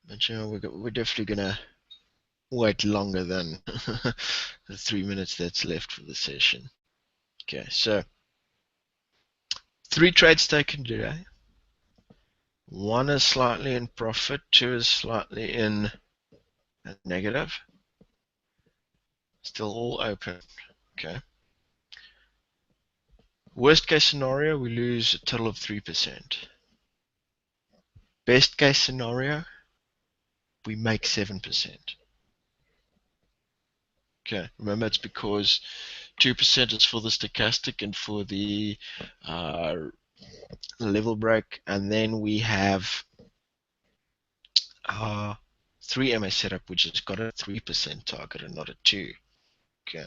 But we're definitely gonna wait longer than the 3 minutes that's left for the session. Okay, so 3 trades taken today. 1 is slightly in profit, 2 is slightly in negative. Still all open. Okay. Worst case scenario, we lose a total of 3%. Best case scenario, we make 7%. Okay, remember it's because 2% is for the stochastic and for the level break, and then we have our 3 MA setup, which has got a 3% target and not a 2. Okay.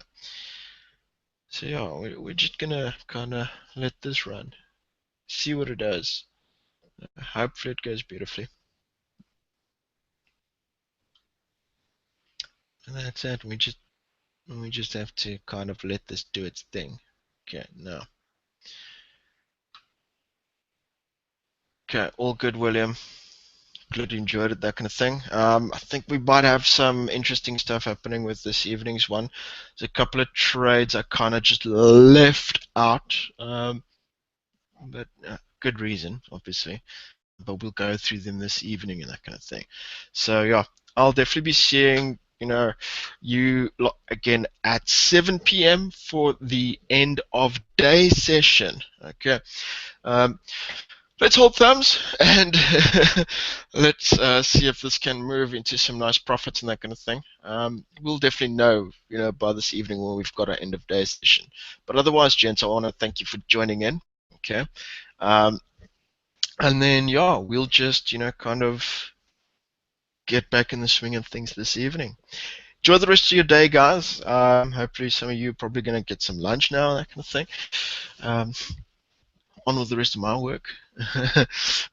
So yeah, we're just gonna kind of let this run, see what it does. Hopefully it goes beautifully. And that's it. We just have to kind of let this do its thing. Okay, now. Okay, all good, William. Glad you enjoyed it, that kind of thing. I think we might have some interesting stuff happening with this evening's one. There's a couple of trades I kind of just left out, but good reason, obviously. But we'll go through them this evening and that kind of thing. So yeah, I'll definitely be seeing you again at 7 p.m. for the end of day session. Okay. Um, let's hold thumbs and let's see if this can move into some nice profits and that kind of thing. We'll definitely know, by this evening when we've got our end of day session. But otherwise, gents, I want to thank you for joining in. Okay. Um, and then, yeah, we'll just, kind of get back in the swing of things this evening. Enjoy the rest of your day, guys. Hopefully, some of you are probably going to get some lunch now, that kind of thing. Um, on with the rest of my work.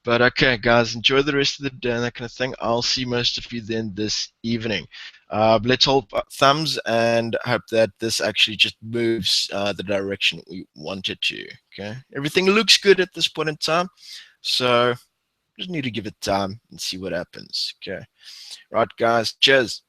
But okay, guys, enjoy the rest of the day and that kind of thing. I'll see most of you then this evening. Let's hold thumbs and hope that this actually just moves the direction we want it to. Okay, everything looks good at this point in time, so just need to give it time and see what happens. Okay, right, guys. Cheers.